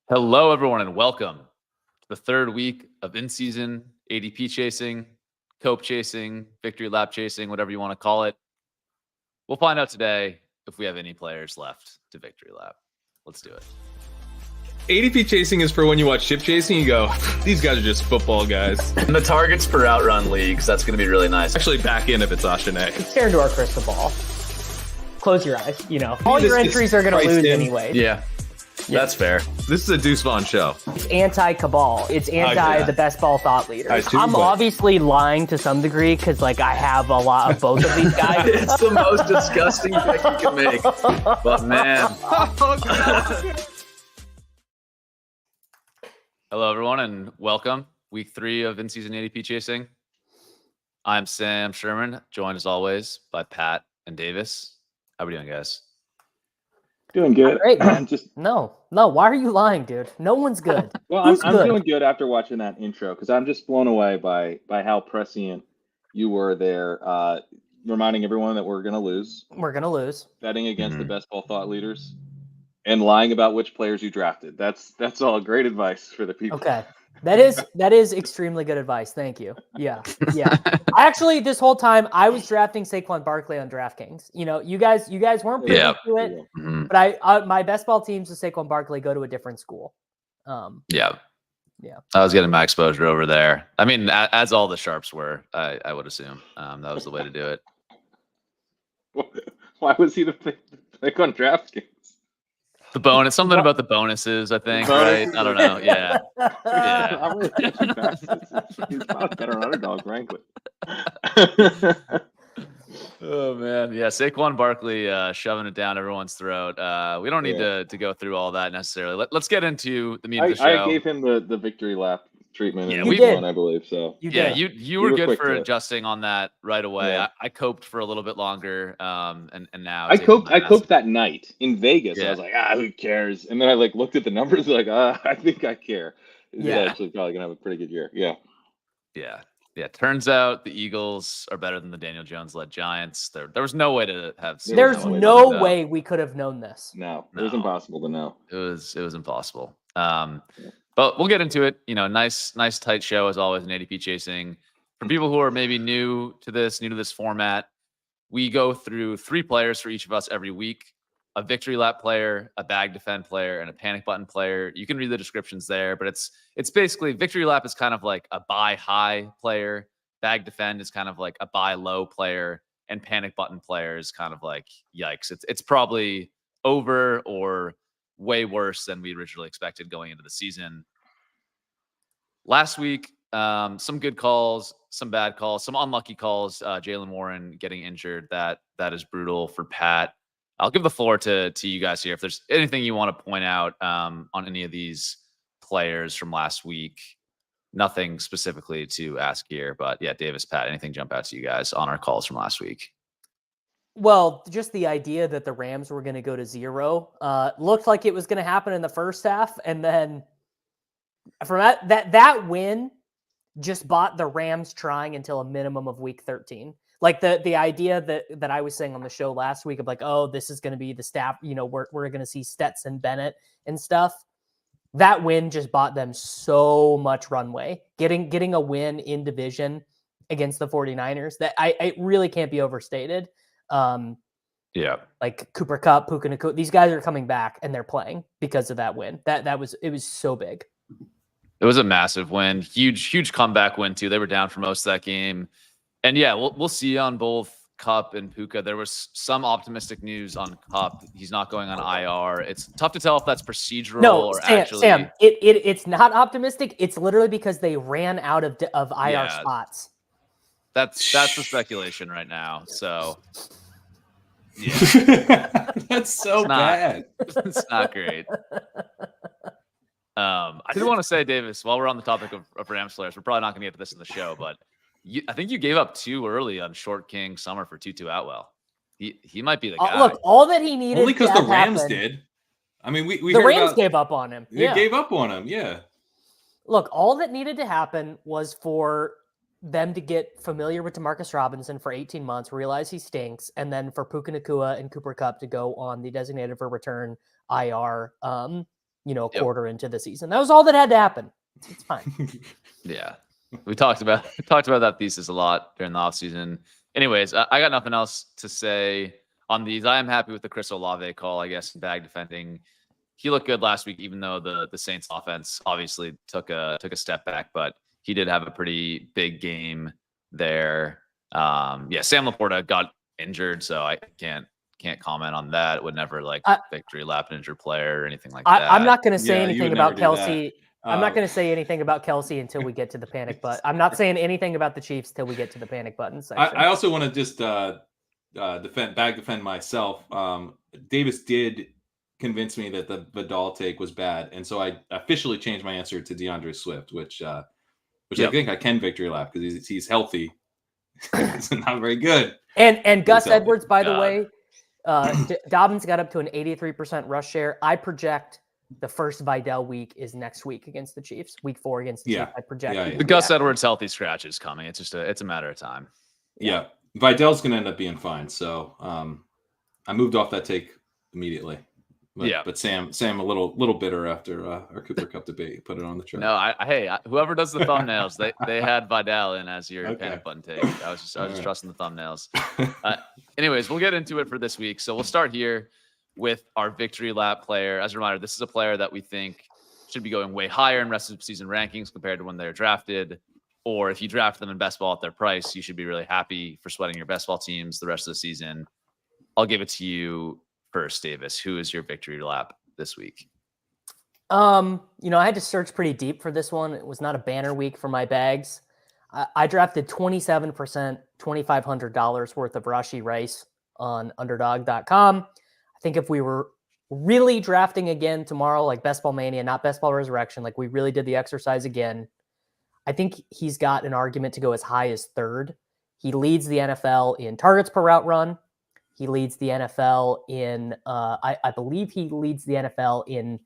Hello, everyone, and welcome to the third week of in-season ADP chasing, cope chasing, victory lap chasing, whatever you want to call it. We'll find out today if we have any players left to victory lap. Let's do it. ADP chasing is for when you watch ship chasing, you go, these guys are just football guys. And the targets per outrun leagues, that's going to be really nice. Actually, back in if it's Ashane. Stare into our crystal ball. Close your eyes. All your entries are going to lose anyway. Yeah, that's fair. This is a Deuce Vaughn show. It's anti-cabal. It's anti the best ball thought leaders. I'm obviously lying to some degree because I have a lot of both of these guys. It's the most disgusting pick you can make. But man. Hello, everyone, and welcome. Week 3 of in-season ADP chasing. I'm Sam Sherman, joined as always by Pat and Davis. How are we doing, guys? Doing good. Great, man. No. Why are you lying, dude? No one's good. Well, I'm doing good after watching that intro because I'm just blown away by how prescient you were there, reminding everyone that we're going to lose. We're going to lose. Betting against the best ball thought leaders and lying about which players you drafted. That's all great advice for the people. Okay. That is extremely good advice. Thank you. Yeah. I actually, this whole time, I was drafting Saquon Barkley on DraftKings. You guys weren't privy to it, but I my best ball teams with Saquon Barkley go to a different school. Yeah. I was getting my exposure over there. I mean, as all the sharps were, I would assume that was the way to do it. Why was he the pick on DraftKings? The bonus, something about the bonuses, I think, right? I don't know. Yeah. I'm really he's not better on underdog, frankly. Oh, man. Yeah, Saquon Barkley shoving it down everyone's throat. We don't need to go through all that necessarily. Let's get into the meat of the show. I gave him the victory lap treatment. Yeah, we did, I believe so. You were good for adjusting on that right away. Yeah. I coped for a little bit longer, and now I coped that night in Vegas. Yeah. I was like, who cares? And then I looked at the numbers, I think I care. He's actually probably gonna have a pretty good year. Yeah. Turns out the Eagles are better than the Daniel Jones led Giants. There was no way to have. There's no way we could have known this. No, it was impossible to know. It was impossible. But we'll get into it. Nice tight show as always in ADP chasing. For people who are maybe new to this format, we go through 3 players for each of us every week: a victory lap player, a bag defend player, and a panic button player. You can read the descriptions there, but it's basically victory lap is kind of like a buy high player, bag defend is kind of like a buy low player, and panic button player is kind of like yikes. It's probably over or way worse than we originally expected going into the season. Last week, some good calls, some bad calls, some unlucky calls. Jaylen Warren getting injured. That is brutal for Pat. I'll give the floor to you guys here. If there's anything you want to point out on any of these players from last week, nothing specifically to ask here, but yeah, Davis, Pat, anything jump out to you guys on our calls from last week? Well, just the idea that the Rams were going to go to 0 looked like it was going to happen in the first half. And then from that win just bought the Rams trying until a minimum of week 13. The idea that I was saying on the show last week of this is going to be the staff, we're going to see Stetson Bennett and stuff. That win just bought them so much runway. Getting a win in division against the 49ers, that it really can't be overstated. Cooper Kupp, Puka Nacua, these guys are coming back and they're playing because of that win. It was so big. It was a massive win, huge comeback win too. They were down for most of that game, and yeah, we'll see on both Kupp and Puka. There was some optimistic news on Kupp. He's not going on IR. It's tough to tell if that's procedural or actually. Sam, it's not optimistic. It's literally because they ran out of IR spots. That's the speculation right now. So. Yeah. That's so bad. It's not great. I did want to say, Davis, while we're on the topic of Rams players, we're probably not going to get to this in the show, but I think you gave up 2 early on Short King Summer for Tutu Atwell. He might be the guy. Look, all that he needed only because the Rams did. I mean, we the Rams gave up on him. They gave up on him. Yeah. Look, all that needed to happen was for them to get familiar with Demarcus Robinson for 18 months, realize he stinks, and then for Puka Nacua and Cooper Kupp to go on the designated for return IR. a quarter into the season. That was all that had to happen. It's fine. Yeah. We talked about that thesis a lot during the offseason. Anyways, I got nothing else to say on these. I am happy with the Chris Olave call, I guess, in bag defending. He looked good last week, even though the Saints offense obviously took a step back, but he did have a pretty big game there. Sam Laporta got injured, so I can't comment on that. Would never victory lap an injured player or anything like that. I'm not going to say anything about never do Kelsey. I'm not going to say anything about Kelsey until we get to the panic button. I'm not saying anything about the Chiefs till we get to the panic button section. I also want to just defend myself. Davis did convince me that the Vidal take was bad, and so I officially changed my answer to DeAndre Swift, which I think I can victory lap because he's healthy. It's not very good. And Gus Edwards, by the way, Dobbins got up to an 83% rush share. I project the first Vidal week is next week against the Chiefs. Week 4 against the Chiefs. I project the Gus Edwards healthy scratch is coming. It's just it's a matter of time. Yeah. Vidal's going to end up being fine. So I moved off that take immediately. But Sam a little bitter after our Cooper Cup debate. Put it on the chart. No, whoever does the thumbnails, they had Vidal in as your panic button take. I was just trusting the thumbnails. Anyways, we'll get into it for this week. So we'll start here with our victory lap player. As a reminder, this is a player that we think should be going way higher in rest of season rankings compared to when they're drafted. Or if you draft them in best ball at their price, you should be really happy for sweating your best ball teams the rest of the season. I'll give it to you first, Davis. Who is your victory lap this week? I had to search pretty deep for this one. It was not a banner week for my bags. I drafted 27%, $2,500 worth of Rashee Rice on underdog.com. I think if we were really drafting again tomorrow, like Best Ball Mania, not Best Ball Resurrection, like we really did the exercise again, I think he's got an argument to go as high as third. He leads the NFL in targets per route run. He leads the NFL in, I believe he leads the NFL in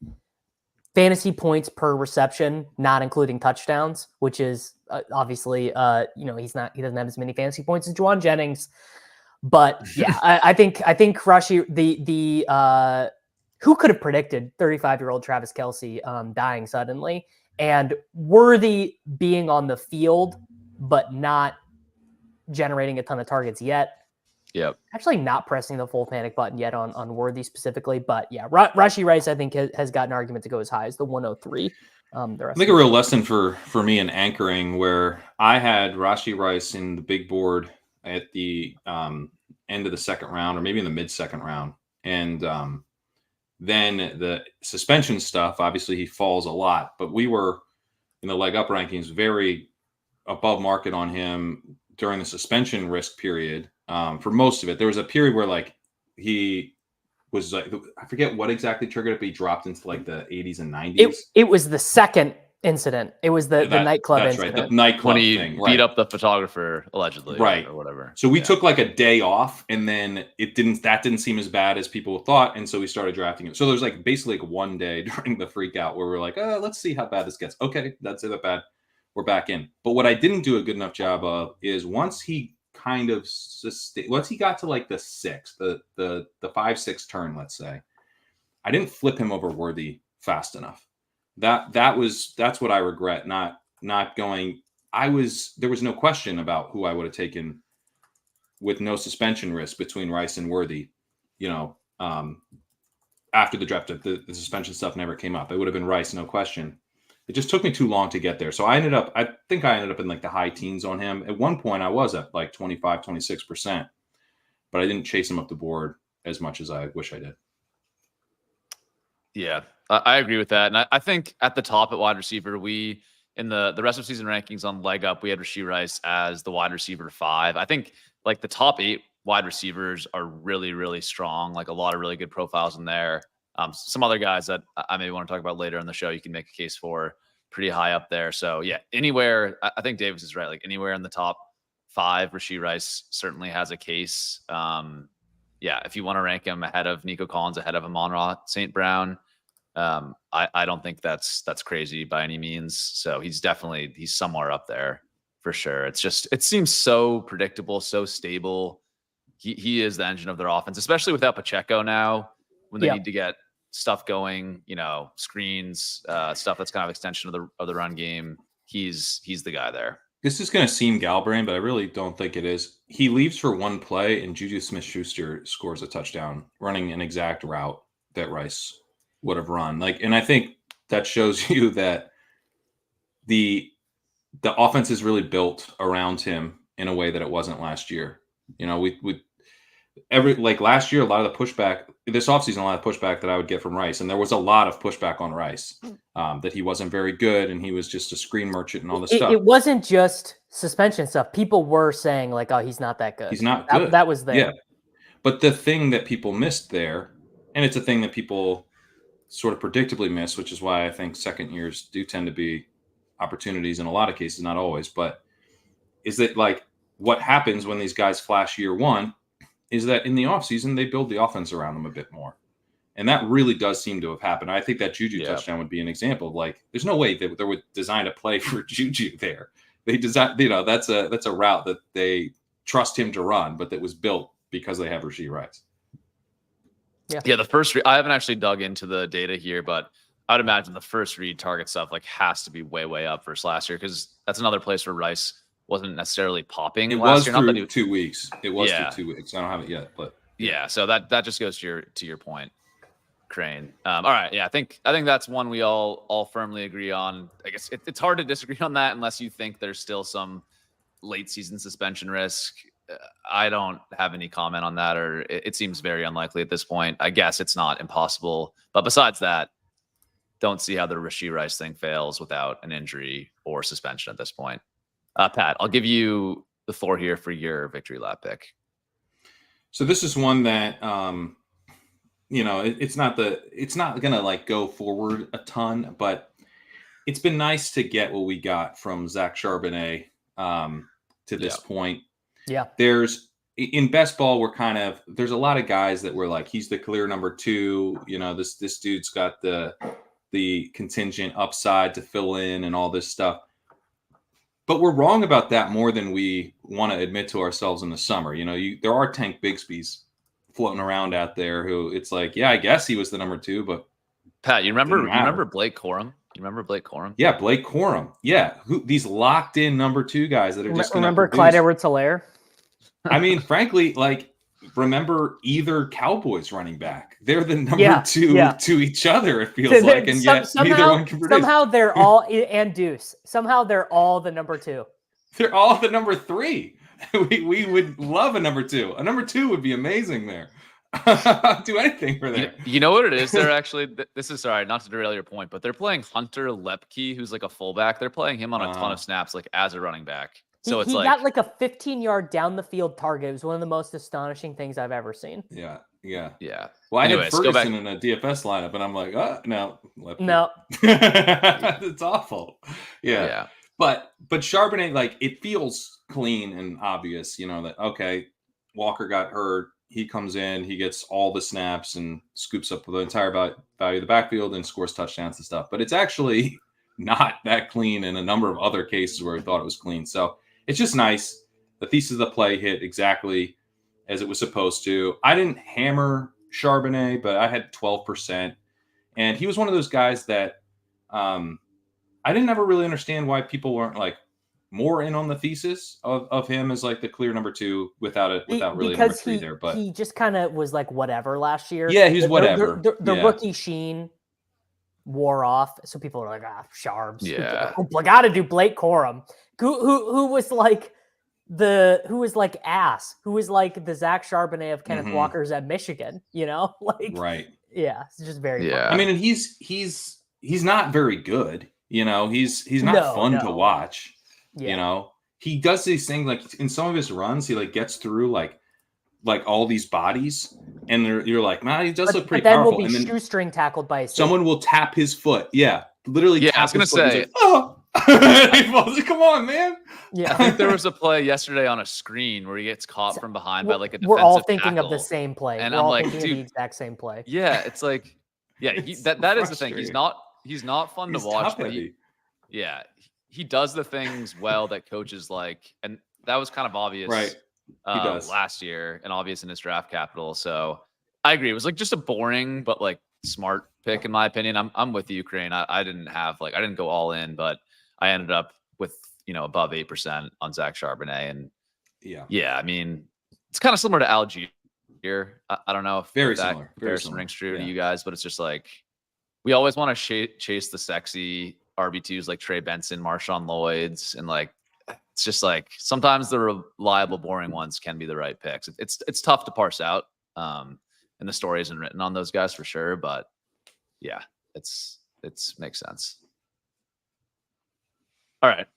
fantasy points per reception, not including touchdowns, which is obviously, he doesn't have as many fantasy points as Juwan Jennings. But yeah, I think Rashee, who could have predicted 35-year-old Travis Kelce dying suddenly, and Worthy being on the field, but not generating a ton of targets yet. Yep. Actually not pressing the full panic button yet on Worthy specifically, but yeah, Rashee Rice, I think, has got an argument to go as high as the 103. I think a real lesson for me in anchoring, where I had Rashee Rice in the big board at the end of the second round, or maybe in the mid-second round. And then the suspension stuff, obviously he falls a lot, but we were in the leg up rankings very above market on him during the suspension risk period. For most of it, there was a period where he was I forget what exactly triggered it, but he dropped into the 80s and 90s. It was the second incident. It was the nightclub incident. Right, the nightclub when he thing, beat up the photographer allegedly, right, or whatever. So we took a day off, and then that didn't seem as bad as people thought, and so we started drafting it. So there's basically one day during the freak out where we're let's see how bad this gets. Okay, that's it, that bad. We're back in. But what I didn't do a good enough job of is once he once he got to the 6, the 5-6 turn, let's say, I didn't flip him over Worthy fast enough. That's what I regret, not going. There was no question about who I would have taken with no suspension risk between Rice and Worthy. After the draft, the suspension stuff never came up. It would have been Rice, no question. It just took me too long to get there. So I think I ended up in the high teens on him. At one point I was at 25, 26%, but I didn't chase him up the board as much as I wish I did. Yeah, I agree with that. And I think at the top at wide receiver, we, in the rest of season rankings on leg up, we had Rashee Rice as the wide receiver 5. I think the top 8 wide receivers are really, really strong. A lot of really good profiles in there. Some other guys that I may want to talk about later in the show, you can make a case for pretty high up there. So yeah, anywhere, I think Davis is right. Anywhere in the top 5, Rashee Rice certainly has a case. If you want to rank him ahead of Nico Collins, ahead of Amon-Ra St. Brown, I don't think that's crazy by any means. So he's somewhere up there for sure. It seems so predictable, so stable. He is the engine of their offense, especially without Pacheco now, when they need to get stuff going, screens, stuff that's kind of extension of the run game. He's the guy there. This is going to seem Galbrain, but I really don't think it is. He leaves for one play, and Juju Smith-Schuster scores a touchdown, running an exact route that Rice would have run. And I think that shows you that the offense is really built around him in a way that it wasn't last year. Last year, a lot of the pushback this offseason, a lot of pushback that I would get from Rice, and there was a lot of pushback on Rice that he wasn't very good and he was just a screen merchant and all this stuff. It wasn't just suspension stuff. People were saying like, "Oh, he's not that good. He's not good." That was there. Yeah, but the thing that people missed there, and it's a thing that people sort of predictably miss, which is why I think second years do tend to be opportunities in a lot of cases, not always, but is that what happens when these guys flash year one is that in the offseason, they build the offense around them a bit more. And that really does seem to have happened. I think that Juju touchdown would be an example of there's no way that they would design a play for Juju there. They design, that's a route that they trust him to run, but that was built because they have Rashee Rice. Yeah. The first I haven't actually dug into the data here, but I'd imagine the first read target stuff has to be way, way up versus last year, because that's another place where Rice wasn't necessarily popping. It last was year. through 2 weeks. It was through 2 weeks. I don't have it yet, but yeah. So that just goes to your point, Crane. All right. Yeah. I think that's one we all firmly agree on. I guess it's hard to disagree on that unless you think there's still some late season suspension risk. I don't have any comment on that, or it seems very unlikely at this point. I guess it's not impossible, but besides that, don't see how the Rashee Rice thing fails without an injury or suspension at this point. Pat, I'll give you the floor here for your victory lap pick. So this is one that, it's not going to go forward a ton, but it's been nice to get what we got from Zach Charbonnet to this point. Yeah. In best ball, there's a lot of guys that were he's the clear number 2. This dude's got the contingent upside to fill in and all this stuff. But we're wrong about that more than we want to admit to ourselves in the summer. There are Tank Bigsby's floating around out there who it's I guess he was the number 2, but Pat, you remember Blake Corum? You remember Blake Corum? Yeah, Blake Corum. Yeah, these locked in number 2 guys that are just remember Clyde Edwards-Helaire? I mean, frankly, remember either Cowboys running back. They're the number 2 to each other, it feels like, and yet neither one can produce. Somehow they're all, and Deuce, somehow they're all the number 2. They're all the number 3. We would love a number 2. A number 2 would be amazing there. Do anything for that. You know what it is? They're actually, this is, sorry, not to derail your point, but they're playing Hunter Lepke, who's a fullback. They're playing him on a ton of snaps, as a running back. So he got a 15-yard down the field target. It was one of the most astonishing things I've ever seen. Yeah. Well, I had Ferguson in a DFS lineup, and I'm no. No. It's awful. Yeah. But Charbonnet, it feels clean and obvious, that, okay, Walker got hurt. He comes in, he gets all the snaps and scoops up the entire value of the backfield and scores touchdowns and stuff. But it's actually not that clean in a number of other cases where we thought it was clean. So it's just nice. The thesis of the play hit exactly as it was supposed to. I didn't hammer Charbonnet, but I had 12%. And he was one of those guys that I didn't ever really understand why people weren't more in on the thesis of him as the clear number 2 without really number 3 there. But he just kind of was whatever last year. Yeah, he's whatever. The rookie sheen wore off, so people were Charbs. Yeah, I got to do Blake Corum, who was who was ass, who was the Zach Charbonnet of Kenneth Walker's at Michigan. Right. Yeah, it's just very fun. I mean, and he's not very good. He's not fun to watch. Yeah. He does these things in some of his runs, he gets through all these bodies, and you're man, he does look pretty powerful. Will be shoestring tackled by someone will tap his foot. Yeah, literally. Yeah, I was gonna say. Oh, come on, man. Yeah, I think there was a play yesterday on a screen where he gets caught from behind by a defensive We're all thinking tackle. of the same play. And we're I'm all like, thinking dude, of the exact same play. Yeah, it's that is the thing. He's not fun to watch, but he does the things well that coaches like, and that was kind of obvious. Right. He does. Last year and obvious in his draft capital. So I agree. It was just a boring, but smart pick in my opinion. I'm with you, Crane. I didn't go all in, but I ended up with above 8% on Zach Charbonnet, and yeah, I mean it's kind of similar to Algier. I don't know if Very that similar. comparison rings true to you guys, but it's just like we always want to chase the sexy RB2s like Trey Benson, Marshawn Lloyd's, and like it's just like sometimes the reliable, boring ones can be the right picks. It's tough to parse out, and the story isn't written on those guys for sure. But yeah, it's makes sense. All right,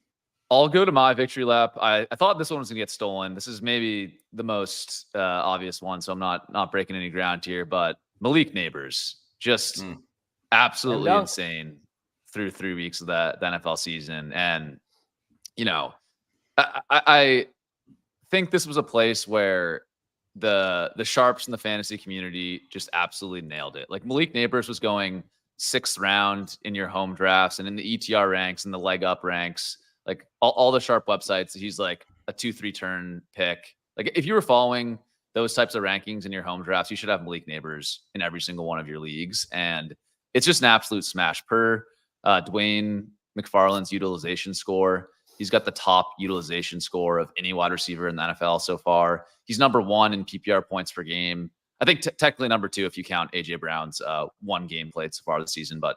I'll go to my victory lap. I thought this one was gonna get stolen. This is maybe the most obvious one, so I'm not breaking any ground here. But Malik Nabers just absolutely insane through 3 weeks of the NFL season, and I think this was a place where the sharps in the fantasy community just absolutely nailed it. Like Malik Nabers was going 6th round in your home drafts and in the ETR ranks and the leg up ranks, like all the sharp websites. He's like a 2-3 turn pick. Like if you were following those types of rankings in your home drafts, you should have Malik Nabers in every single one of your leagues. And it's just an absolute smash per Dwayne McFarland's utilization score. He's got the top utilization score of any wide receiver in the NFL so far. He's number 1 in PPR points per game. I think technically number 2 if you count AJ Brown's 1 game played so far this season, but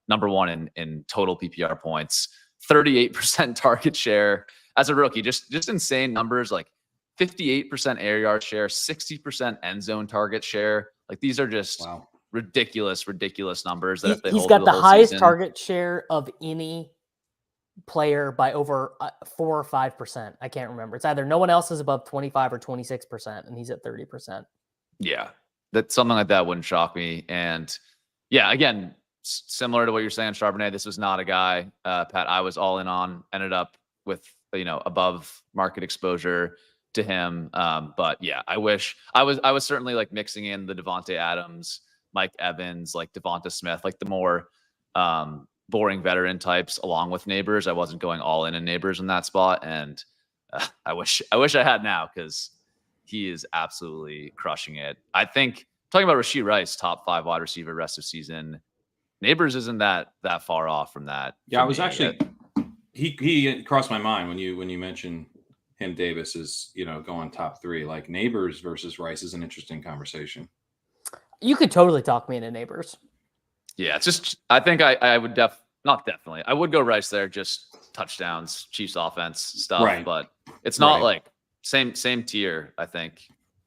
number 1 in total PPR points, 38% target share as a rookie. Just insane numbers, like 58% air yard share, 60% end zone target share. Like these are just ridiculous numbers that if they he's hold got the highest season, target share of any player by over 4 or 5%. I can't remember. It's either no one else is above 25 or 26%, and he's at 30%. Yeah, that something like that wouldn't shock me. And yeah, again, similar to what you're saying, Charbonnet, this was not a guy, Pat, I was all in on. Ended up with above market exposure to him. But yeah, I wish I was certainly like mixing in the Devontae Adams, Mike Evans, like Devonta Smith, like the more boring veteran types along with Nabers. I wasn't going all in Nabers in that spot. And I wish I had now, because he is absolutely crushing it. I think talking about Rashee Rice, top 5 wide receiver rest of season, Nabers isn't that far off from that. Yeah, I was actually he crossed my mind when you mentioned him. Davis is going top 3. Like Nabers versus Rice is an interesting conversation. You could totally talk me into Nabers. Yeah, it's just I think I would not definitely. I would go Rice there, just touchdowns, Chiefs offense stuff, right. But it's not like same tier, I think,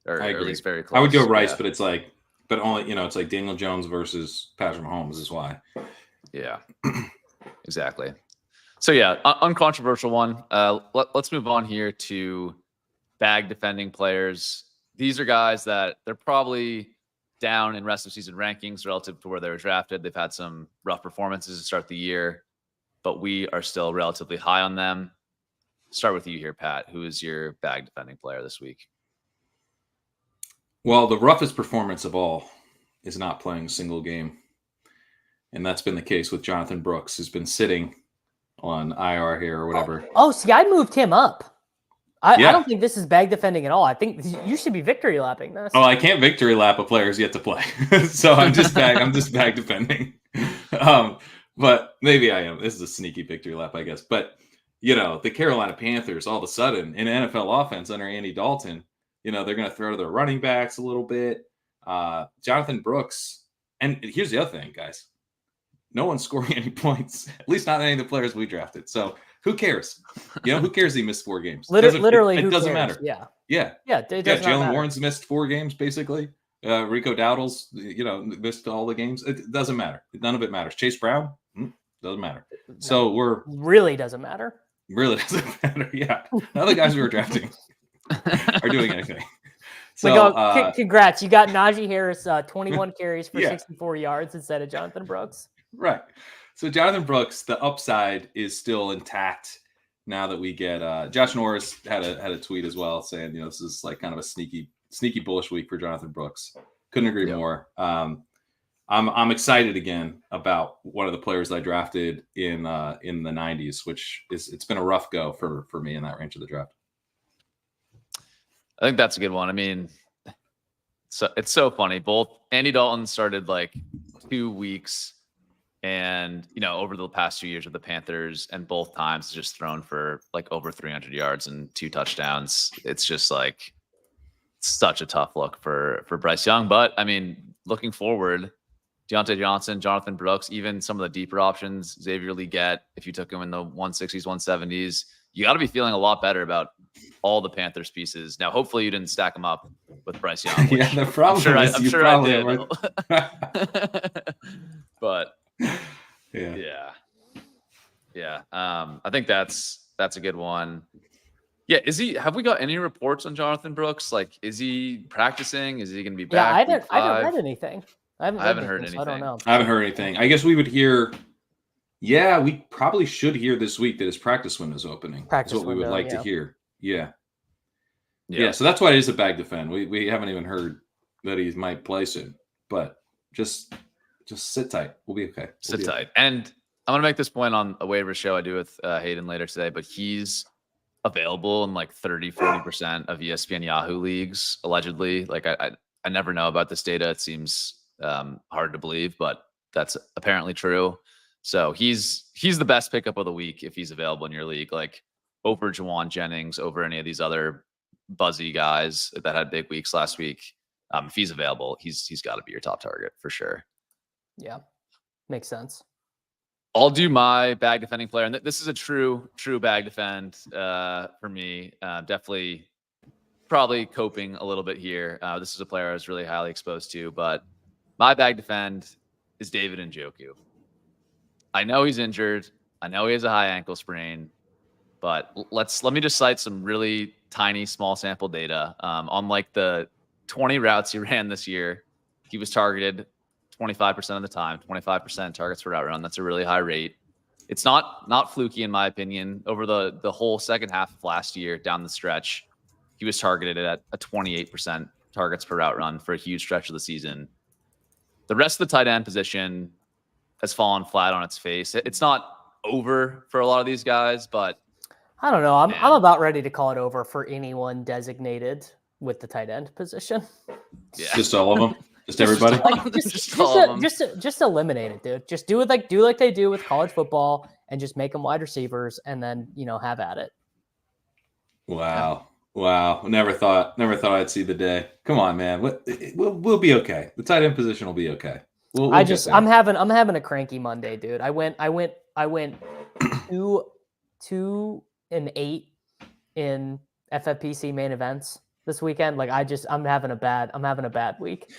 or at least very close. I would go Rice, but it's like, but only it's like Daniel Jones versus Patrick Mahomes is why. Yeah, exactly. So yeah, uncontroversial one. Let's move on here to bag defending players. These are guys that they're probably down in rest of season rankings relative to where they were drafted. They've had some rough performances to start the year, but we are still relatively high on them. Start with you here, Pat. Who is your bag defending player this week? Well, the roughest performance of all is not playing a single game. And that's been the case with Jonathon Brooks, who's been sitting on IR here or whatever. Oh, see, I moved him up. I don't think this is bag defending at all. I think you should be victory lapping this. Oh, I can't victory lap a player who's yet to play. So I'm just bag defending. But maybe I am. This is a sneaky victory lap, I guess. But the Carolina Panthers, all of a sudden, in NFL offense under Andy Dalton, they're going to throw to their running backs a little bit. Jonathon Brooks. And here's the other thing, guys. No one's scoring any points, at least not any of the players we drafted. So who cares? Who cares he missed 4 games? Literally, it doesn't cares? matter. Yeah. Jalen Warren's missed 4 games, basically. Rico Dowdle's, missed all the games. It doesn't matter. None of it matters. Chase Brown, doesn't matter. No, So really doesn't matter. Really doesn't matter. Yeah. None of the guys we were drafting are doing anything. So congrats. You got Najee Harris, 21 carries for 64 yards instead of Jonathon Brooks. Right. So Jonathon Brooks, the upside is still intact now that we get Josh Norris had a tweet as well saying, this is like kind of a sneaky bullish week for Jonathon Brooks. Couldn't agree more. I'm excited again about one of the players I drafted in the 90s, which it's been a rough go for me in that range of the draft. I think that's a good one. I mean, so it's so funny. Both Andy Dalton started like 2 weeks. And, over the past 2 years with the Panthers, and both times just thrown for like over 300 yards and 2 touchdowns. It's just like such a tough look for Bryce Young. But I mean, looking forward, Deontay Johnson, Jonathon Brooks, even some of the deeper options Xavier Legette, if you took him in the 160s, 170s, you got to be feeling a lot better about all the Panthers pieces. Now, hopefully you didn't stack them up with Bryce Young. Yeah, the problem is I'm you sure probably I did. But yeah. I think that's a good one. Yeah, have we got any reports on Jonathon Brooks? Like, is he practicing? Is he going to be back? Yeah, I haven't read anything. I haven't heard anything. So I don't know. I haven't heard anything. I guess we would hear. Yeah, we probably should hear this week that his practice window is opening. That's what we would like to hear. Yeah. So that's why it is a bag defend. We haven't even heard that he might play soon, but just sit tight. We'll be okay. Sit tight. And I'm gonna make this point on a waiver show I do with Hayden later today, but he's available in like 30-40% of ESPN Yahoo leagues, allegedly. Like I never know about this data. It seems hard to believe, but that's apparently true. So he's the best pickup of the week if he's available in your league, like over Juwan Jennings, over any of these other buzzy guys that had big weeks last week. If he's available, he's got to be your top target for sure. Yeah, makes sense. I'll do my bag defending player, and this is a true bag defend for me. Definitely, probably coping a little bit here. This is a player I was really highly exposed to, but my bag defend is David Njoku. I know he's injured. I know he has a high ankle sprain, but let me just cite some really tiny, small sample data. On like the 20 routes he ran this year, he was targeted 25% of the time, 25% targets per route run. That's a really high rate. It's not fluky in my opinion. Over the whole second half of last year down the stretch, he was targeted at a 28% targets per route run for a huge stretch of the season. The rest of the tight end position has fallen flat on its face. It's not over for a lot of these guys, but I don't know. I'm about ready to call it over for anyone designated with the tight end position. Yeah. Just all of them. Just everybody. Just eliminate it, dude. Just do like they do with college football and just make them wide receivers and then, have at it. Wow. Never thought I'd see the day. Come on, man. We'll be okay. The tight end position will be okay. I'm having a cranky Monday, dude. I went 2-8 in FFPC main events this weekend. Like I'm having a bad week.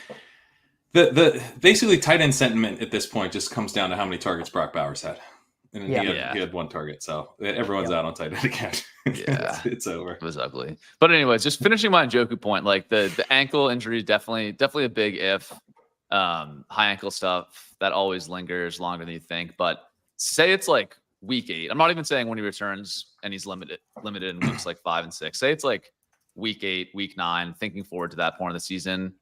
The basically tight end sentiment at this point just comes down to how many targets Brock Bowers had. And he had one target, so everyone's out on tight end again. Yeah, it's over. It was ugly. But anyways, just finishing my Njoku point, like the ankle injury is definitely a big if. High ankle stuff that always lingers longer than you think. But say it's like week 8. I'm not even saying when he returns and he's limited in weeks like 5 and 6. Say it's like week 8, week 9, thinking forward to that point of the season.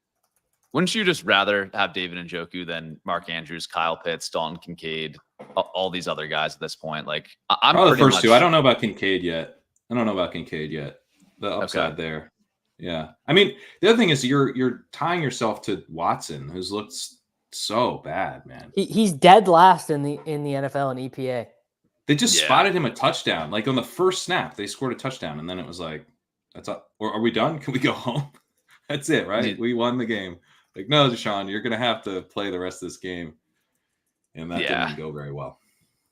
Wouldn't you just rather have David Njoku than Mark Andrews, Kyle Pitts, Dalton Kincaid, all these other guys at this point? Like I'm the first two. I don't know about Kincaid yet. The upside there. Yeah. I mean, the other thing is you're tying yourself to Watson, who's looked so bad, man. He's dead last in the NFL and EPA. They just spotted him a touchdown. Like on the first snap, they scored a touchdown, and then it was like, that's up. Or are we done? Can we go home? That's it, right? We won the game. Like, no, Deshaun, you're gonna have to play the rest of this game. And that didn't go very well.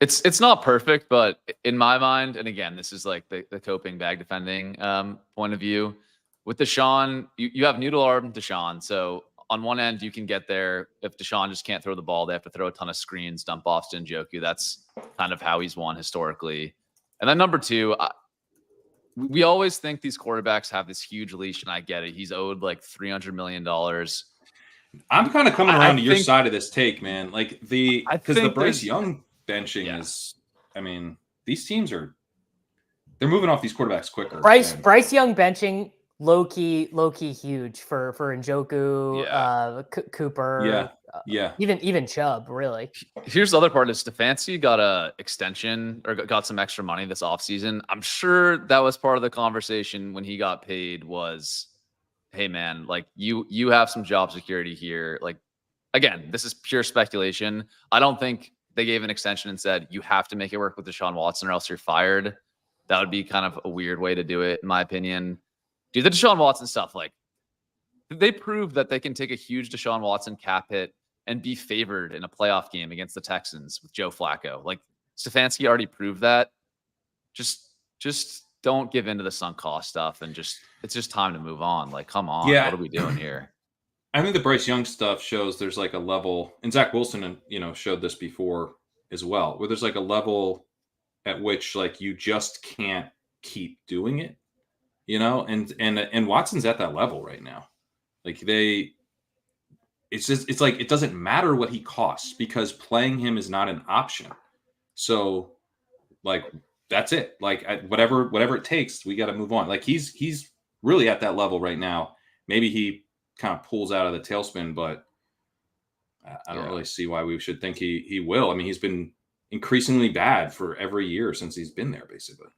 It's not perfect, but in my mind, and again, this is like the coping bag defending point of view. With Deshaun, you have noodle arm Deshaun. So on one end, you can get there. If Deshaun just can't throw the ball, they have to throw a ton of screens, dump off to Njoku. That's kind of how he's won historically. And then number 2, we always think these quarterbacks have this huge leash, and I get it. He's owed like $300 million. I'm kind of coming around to your side of this take, man. Like because the Bryce Young benching is, I mean, these teams they're moving off these quarterbacks quicker. Bryce Young benching. Low key huge for Njoku, Cooper, even Chubb. Really. Here's the other part: is Stefanski got a extension or got some extra money this offseason. I'm sure that was part of the conversation when he got paid. Was, hey man, like you have some job security here. Like again, this is pure speculation. I don't think they gave an extension and said, you have to make it work with Deshaun Watson or else you're fired. That would be kind of a weird way to do it, in my opinion. Dude, the Deshaun Watson stuff, like, they proved that they can take a huge Deshaun Watson cap hit and be favored in a playoff game against the Texans with Joe Flacco. Like, Stefanski already proved that. Just don't give into the sunk cost stuff, and it's just time to move on. Like, come on, Yeah. what are we doing here? I think the Bryce Young stuff shows there's like a level, and Zach Wilson, showed this before as well, where there's like a level at which like you just can't keep doing it, and Watson's at that level right now. Like it's like it doesn't matter what he costs because playing him is not an option. So like that's it. Like whatever it takes, we got to move on. Like he's really at that level right now. Maybe he kind of pulls out of the tailspin, but I don't really see why we should think he will. I mean, he's been increasingly bad for every year since he's been there, basically.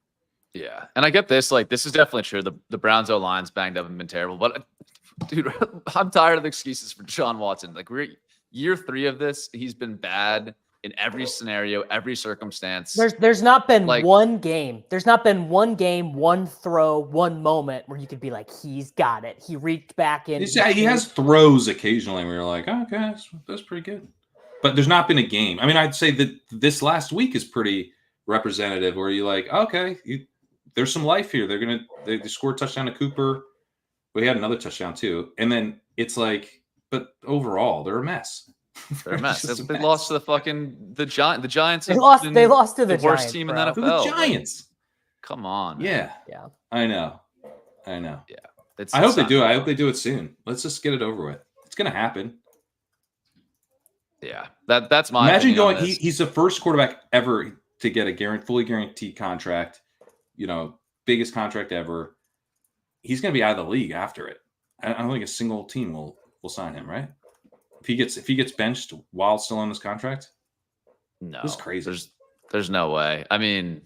Yeah, and I get this. Like, this is definitely true. The Browns O-line's banged up and been terrible, but dude, I'm tired of the excuses for Deshaun Watson. Like, we're year 3 of this. He's been bad in every scenario, every circumstance. There's not been Like- one game. There's not been one game, one throw, one moment where you could be like, he's got it. He reached back in. He has throws occasionally where you're like, oh, okay, that's pretty good. But there's not been a game. I mean, I'd say that this last week is pretty representative where you're like, okay, there's some life here. They scored a touchdown to Cooper. But he had another touchdown too. And then it's like, but overall, they're a mess. They're a mess. They lost to the Giants. The Giants. They lost to the worst Giants, team bro. in the NFL. To the Giants. Come on. Yeah. Yeah. I know. Yeah. I hope they do it. I hope they do it soon. Let's just get it over with. It's going to happen. Yeah. That's my Imagine opinion on going. this. He's the first quarterback ever to get a fully guaranteed contract. Biggest contract ever. He's going to be out of the league after it. I don't think a single team will sign him, right? If he gets benched while still on this contract, No, this is crazy. There's no way. I mean,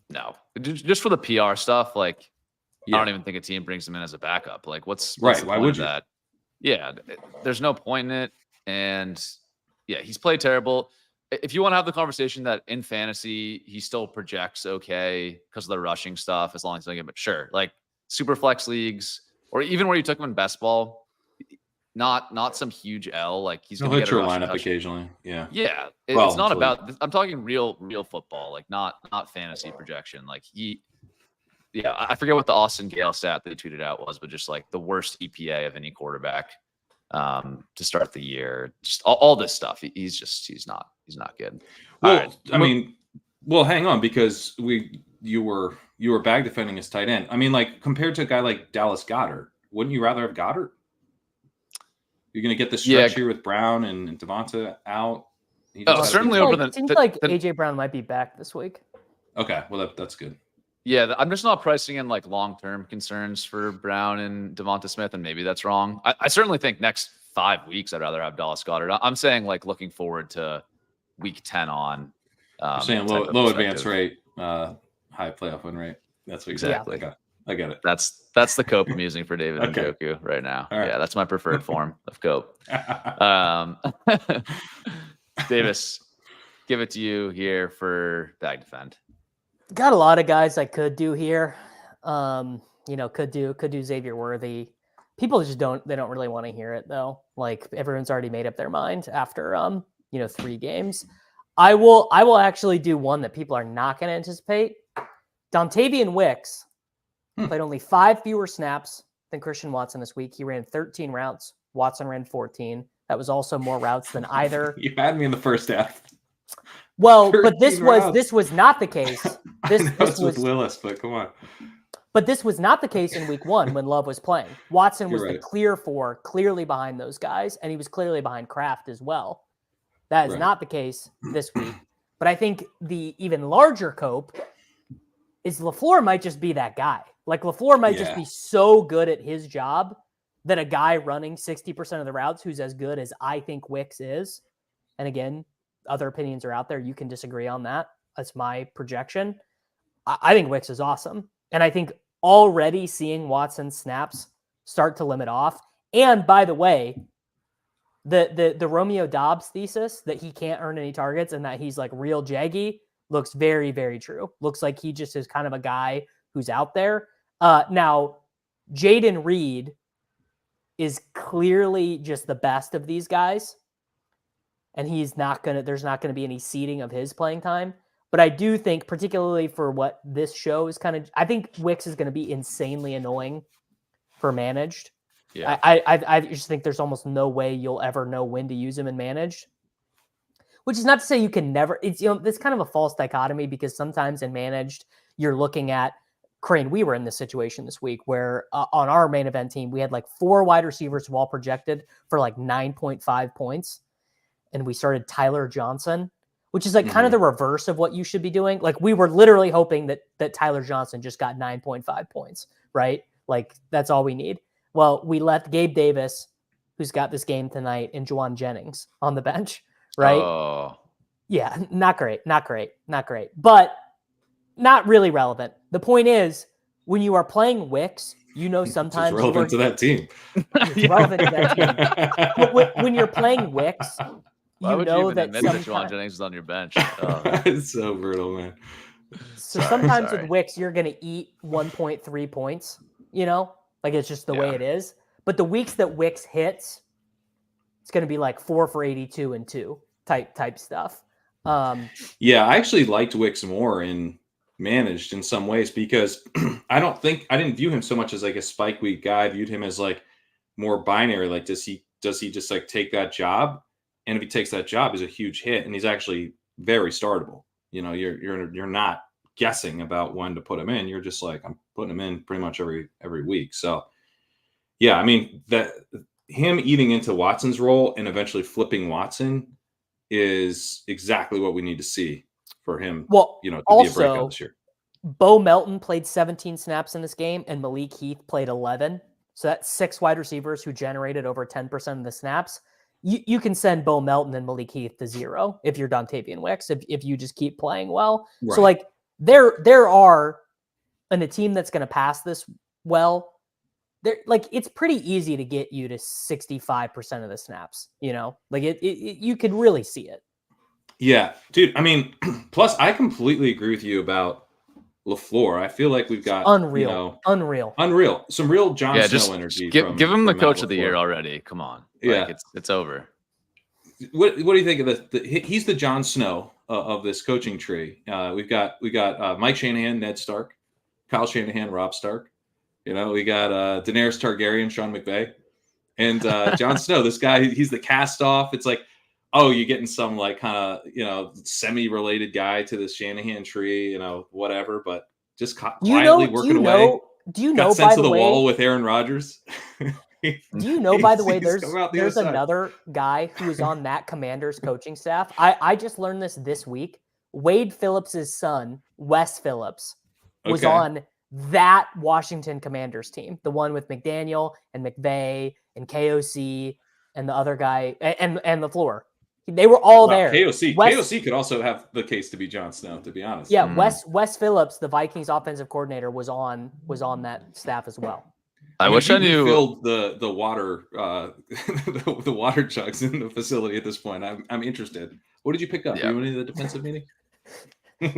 no, just for the PR stuff. Like, I don't even think a team brings him in as a backup. Like, what's right? the Why point would of you? that? Yeah, there's no point in it. And yeah, he's played terrible. If you want to have the conversation that in fantasy he still projects okay because of the rushing stuff, as long as they get, but sure, like super flex leagues or even where you took him in best ball. Not some huge L. Like he's He'll going to hit get a your rushing lineup touchdown. occasionally. Yeah. Yeah, Well, it's not until about. I'm talking real football, like not fantasy projection. Like I forget what the Austin Gale stat they tweeted out was, but just like the worst EPA of any quarterback to start the year. Just all this stuff. He's not good. Well, I mean, hang on because you were bag defending his tight end. I mean, like compared to a guy like Dallas Goedert, wouldn't you rather have Goddard? You're going to get the stretch here with Brown and Devonta out. Certainly over the. It seems like AJ Brown might be back this week. Okay, well that's good. Yeah, I'm just not pricing in like long-term concerns for Brown and Devonta Smith, and maybe that's wrong. I certainly think next 5 weeks I'd rather have Dallas Goedert. I'm saying like looking forward to week 10 on. You're saying low advance rate, high playoff win rate. That's what exactly. Okay. I get it. That's the cope I'm using for David Njoku right now. All right. Yeah, that's my preferred form of cope. Davis, give it to you here for bag defend. Got a lot of guys I could do here. Could do Xavier Worthy. People just don't really want to hear it though. Like everyone's already made up their mind after 3 games. I will actually do one that people are not going to anticipate. Dontayvion Wicks played only 5 fewer snaps than Christian Watson this week. He ran 13 routes. Watson ran 14. That was also more routes than either. You had me in the first half. Well, but this was not the case. This was was Willis, but come on. But this was not the case in week 1 when Love was playing. Watson was the clear 4, clearly behind those guys, and he was clearly behind Kraft as well. That is not the case this week. But I think the even larger cope is LaFleur might just be that guy. Like LaFleur might just be so good at his job that a guy running 60% of the routes who's as good as I think Wicks is. And again, other opinions are out there. You can disagree on that. That's my projection. I think Wicks is awesome. And I think already seeing Watson's snaps start to limit off. And by the way, The Romeo Dobbs thesis that he can't earn any targets and that he's like real jaggy looks very, very true. Looks like he just is kind of a guy who's out there. Now, Jaden Reed is clearly just the best of these guys. And there's not going to be any seeding of his playing time. But I do think, particularly for what this show is I think Wicks is going to be insanely annoying for managed. Yeah. I just think there's almost no way you'll ever know when to use him in managed. Which is not to say you can never. It's kind of a false dichotomy because sometimes in managed you're looking at Crane. We were in this situation this week where on our main event team we had like 4 wide receivers who all projected for like 9.5 points, and we started Tyler Johnson, which is like kind of the reverse of what you should be doing. Like we were literally hoping that Tyler Johnson just got 9.5 points, right? Like that's all we need. Well, we left Gabe Davis, who's got this game tonight, and Juwan Jennings on the bench, right? Oh. Yeah, not great, but not really relevant. The point is, when you are playing Wicks, sometimes it's relevant to that team. It's relevant to that team. When you're playing Wicks, Why would you even that admit that Juwan Jennings is on your bench? Oh. It's so brutal, man. So sometimes with Wicks, you're going to eat 1.3 points, like it's just the way it is. But the weeks that Wicks hits, it's going to be like 4 for 82 and 2 type stuff. Yeah, I actually liked Wicks more in managed in some ways because I didn't view him so much as like a spike week guy. I viewed him as like more binary. Like, does he just like take that job? And if he takes that job, he's a huge hit, and he's actually very startable. You're not guessing about when to put him in. You're just like, I'm putting him in pretty much every week. So, yeah, I mean that him eating into Watson's role and eventually flipping Watson is exactly what we need to see for him. Well, to also, be a breakout this year. Bo Melton played 17 snaps in this game, and Malik Heath played 11. So that's 6 wide receivers who generated over 10% of the snaps. You can send Bo Melton and Malik Heath to 0 if you're Dontayvion Wicks, if you just keep playing well. Right. So like there are in a team that's going to pass this well, like it's pretty easy to get you to 65% of the snaps, like you could really see it. Yeah, dude. I mean, plus I completely agree with you about LaFleur. I feel like we've got unreal. Some real Jon Snow energy. Give him the coach of the year already. Come on. Yeah, it's over. What do you think of he's the Jon Snow of this coaching tree. We got Mike Shanahan, Ned Stark, Kyle Shanahan, Rob Stark. We got Daenerys Targaryen, Sean McVay, and Jon Snow. This guy, he's the cast off. It's like, oh, you're getting some like kind of semi-related guy to this Shanahan tree, whatever, but just quietly working away. Do you know? Got sense of the wall with Aaron Rodgers. Do you know, by the way, there's another guy who is on that Commanders coaching staff. I just learned this week. Wade Phillips' son, Wes Phillips, was on that Washington Commanders team, the one with McDaniel and McVay and KOC and the other guy and LaFleur. They were all there. KOC could also have the case to be Jon Snow, to be honest. Yeah, Wes Phillips, the Vikings offensive coordinator, was on that staff as well. I wish I knew. Filled the water the water jugs in the facility at this point. I'm interested. What did you pick up? Yeah. You went into the defensive meeting?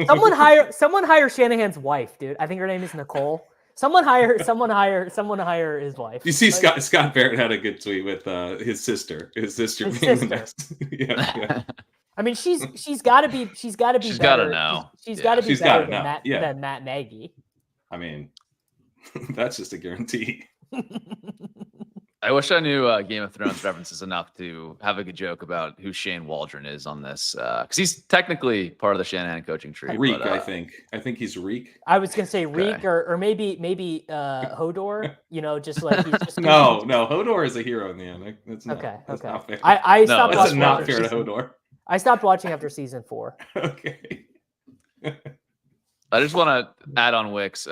Someone hire Shanahan's wife, dude. I think her name is Nicole. Someone hire his wife. You see, Scott Barrett had a good tweet with his sister. The next. Yeah. I mean, she's got to be. She's got to know. She's got to be better than Matt Nagy. I mean, that's just a guarantee. I wish I knew Game of Thrones references enough to have a good joke about who Shane Waldron is on this, because he's technically part of the Shanahan coaching tree. Reek, I think he's Reek. I was gonna say Reek, or maybe Hodor. Just like he's just no, Hodor is a hero in the end. That's not fair. I stopped watching. That's not fair to Hodor. I stopped watching after season 4. Okay. I just want to add on Wicks.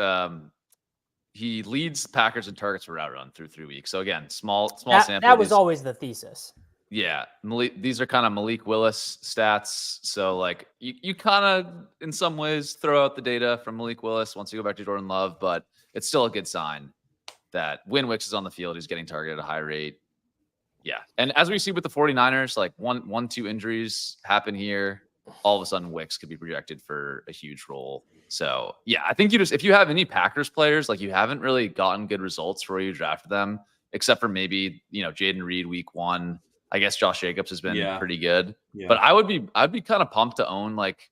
He leads Packers in targets per route run through 3 weeks. So again, small sample. That was always the thesis. Yeah, these are kind of Malik Willis stats. So like you kind of in some ways throw out the data from Malik Willis once you go back to Jordan Love, but it's still a good sign that when Wicks is on the field, he's getting targeted at a high rate. Yeah. And as we see with the 49ers, like one, two injuries happen here. All of a sudden, Wicks could be projected for a huge role. So, yeah, I think if you have any Packers players, like you haven't really gotten good results for where you drafted them, except for maybe, Jaden Reed week 1. I guess Josh Jacobs has been pretty good. Yeah. But I'd be kind of pumped to own like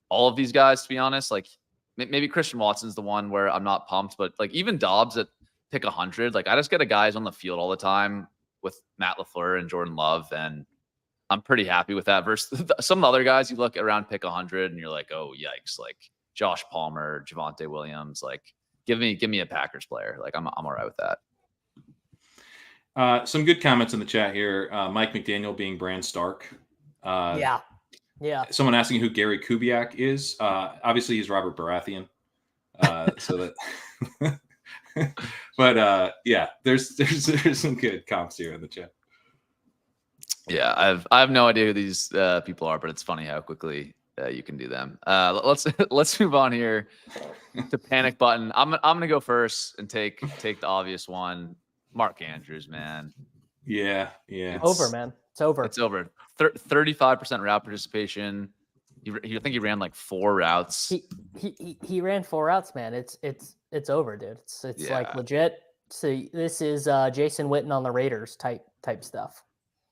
all of these guys, to be honest. Like maybe Christian Watson's the one where I'm not pumped, but like even Dobbs at pick 100, like I just get a guys on the field all the time with Matt LaFleur and Jordan Love, and I'm pretty happy with that. Versus some other guys, you look around pick 100 and you're like, oh yikes, like Josh Palmer, Javonte Williams, like give me a Packers player. Like I'm all right with that. Some good comments in the chat here. Mike McDaniel being Bran Stark. Yeah. Someone asking who Gary Kubiak is. Obviously, he's Robert Baratheon. So that, but yeah, there's some good comps here in the chat. Yeah, I have no idea who these people are, but it's funny how quickly you can do them. Let's move on here to panic button. I'm gonna go first and take the obvious one. Mark Andrews, man. Yeah. It's over, man. It's over. It's over. 35% route participation. You think he ran like 4 routes? He ran 4 routes, man. It's over, dude. It's like legit. So this is Jason Witten on the Raiders type stuff.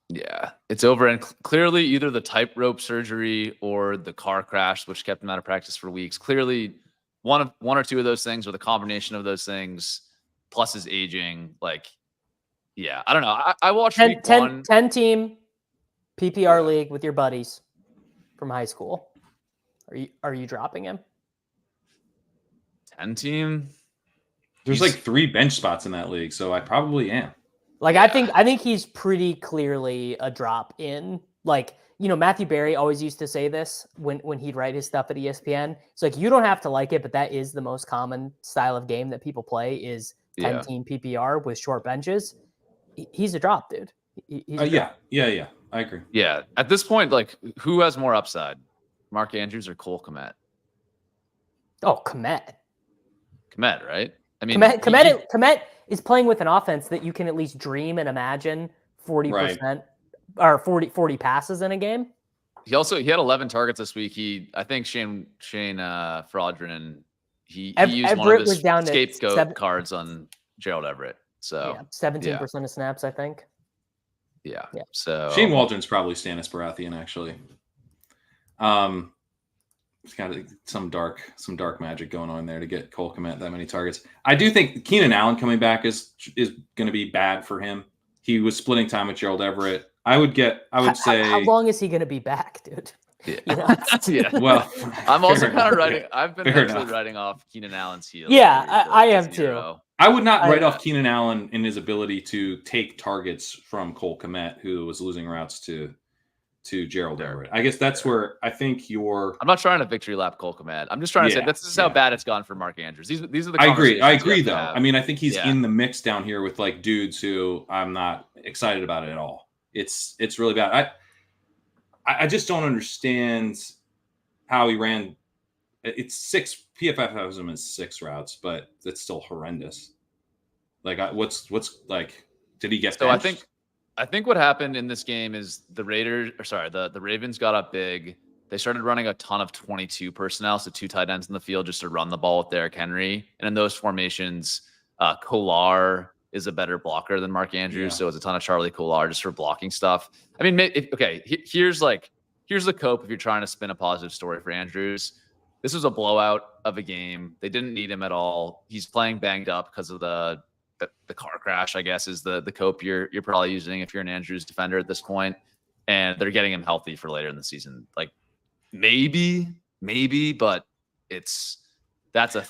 Yeah, it's over. And clearly either the tightrope surgery or the car crash, which kept him out of practice for weeks. Clearly one or two of those things, or the combination of those things, plus his aging. Like, yeah, I don't know. I watched 10 team PPR league with your buddies from high school. Are you dropping him? 10 team. There's like 3 bench spots in that league, so I probably am. Like, I think he's pretty clearly a drop in. Like, Matthew Berry always used to say this when he'd write his stuff at ESPN. It's like, you don't have to like it, but that is the most common style of game that people play is 10 team PPR with short benches. He's a drop, dude. He's a drop. Yeah. I agree. Yeah. At this point, like, who has more upside? Mark Andrews or Cole Kmet? Oh, Kmet, right? I mean, Kmet is playing with an offense that you can at least dream and imagine 40% or 40 passes in a game. He had 11 targets this week. I think Shane Fraudrin, he used one of his scapegoat cards on Gerald Everett. So 17% of snaps, I think. Yeah. So Shane Waldron's probably Stannis Baratheon, actually. It's got some dark magic going on there to get Cole Kmet that many targets. I do think Keenan Allen coming back is going to be bad for him. He was splitting time with Gerald Everett. I would say. How long is he going to be back, dude? Yeah. Yeah. Well, I'm also kind of writing. I've been actually writing off Keenan Allen's heels. Yeah, I am too. I would not write off Keenan Allen in his ability to take targets from Cole Kmet, who was losing routes to Gerald Everett. I guess that's where I think I'm not trying to victory lap Cole Kmet. I'm just trying to say this is how bad it's gone for Mark Andrews. These are the. I agree though. I mean, I think he's in the mix down here with like dudes who I'm not excited about it at all. It's really bad. I just don't understand how he ran. It's 6 PFF has him as 6 routes, but it's still horrendous. Like, what's like? Did he get? So benched? I think what happened in this game is the Ravens got up big. They started running a ton of 22 personnel, so 2 tight ends in the field just to run the ball with Derrick Henry. And in those formations, Kolar is a better blocker than Mark Andrews, so it's a ton of Charlie Kolar just for blocking stuff. I mean, here's the cope if you're trying to spin a positive story for Andrews. This was a blowout of a game. They didn't need him at all. He's playing banged up because of the car crash, I guess, is the cope you're probably using if you're an Andrews defender at this point. And they're getting him healthy for later in the season. Like maybe, but that's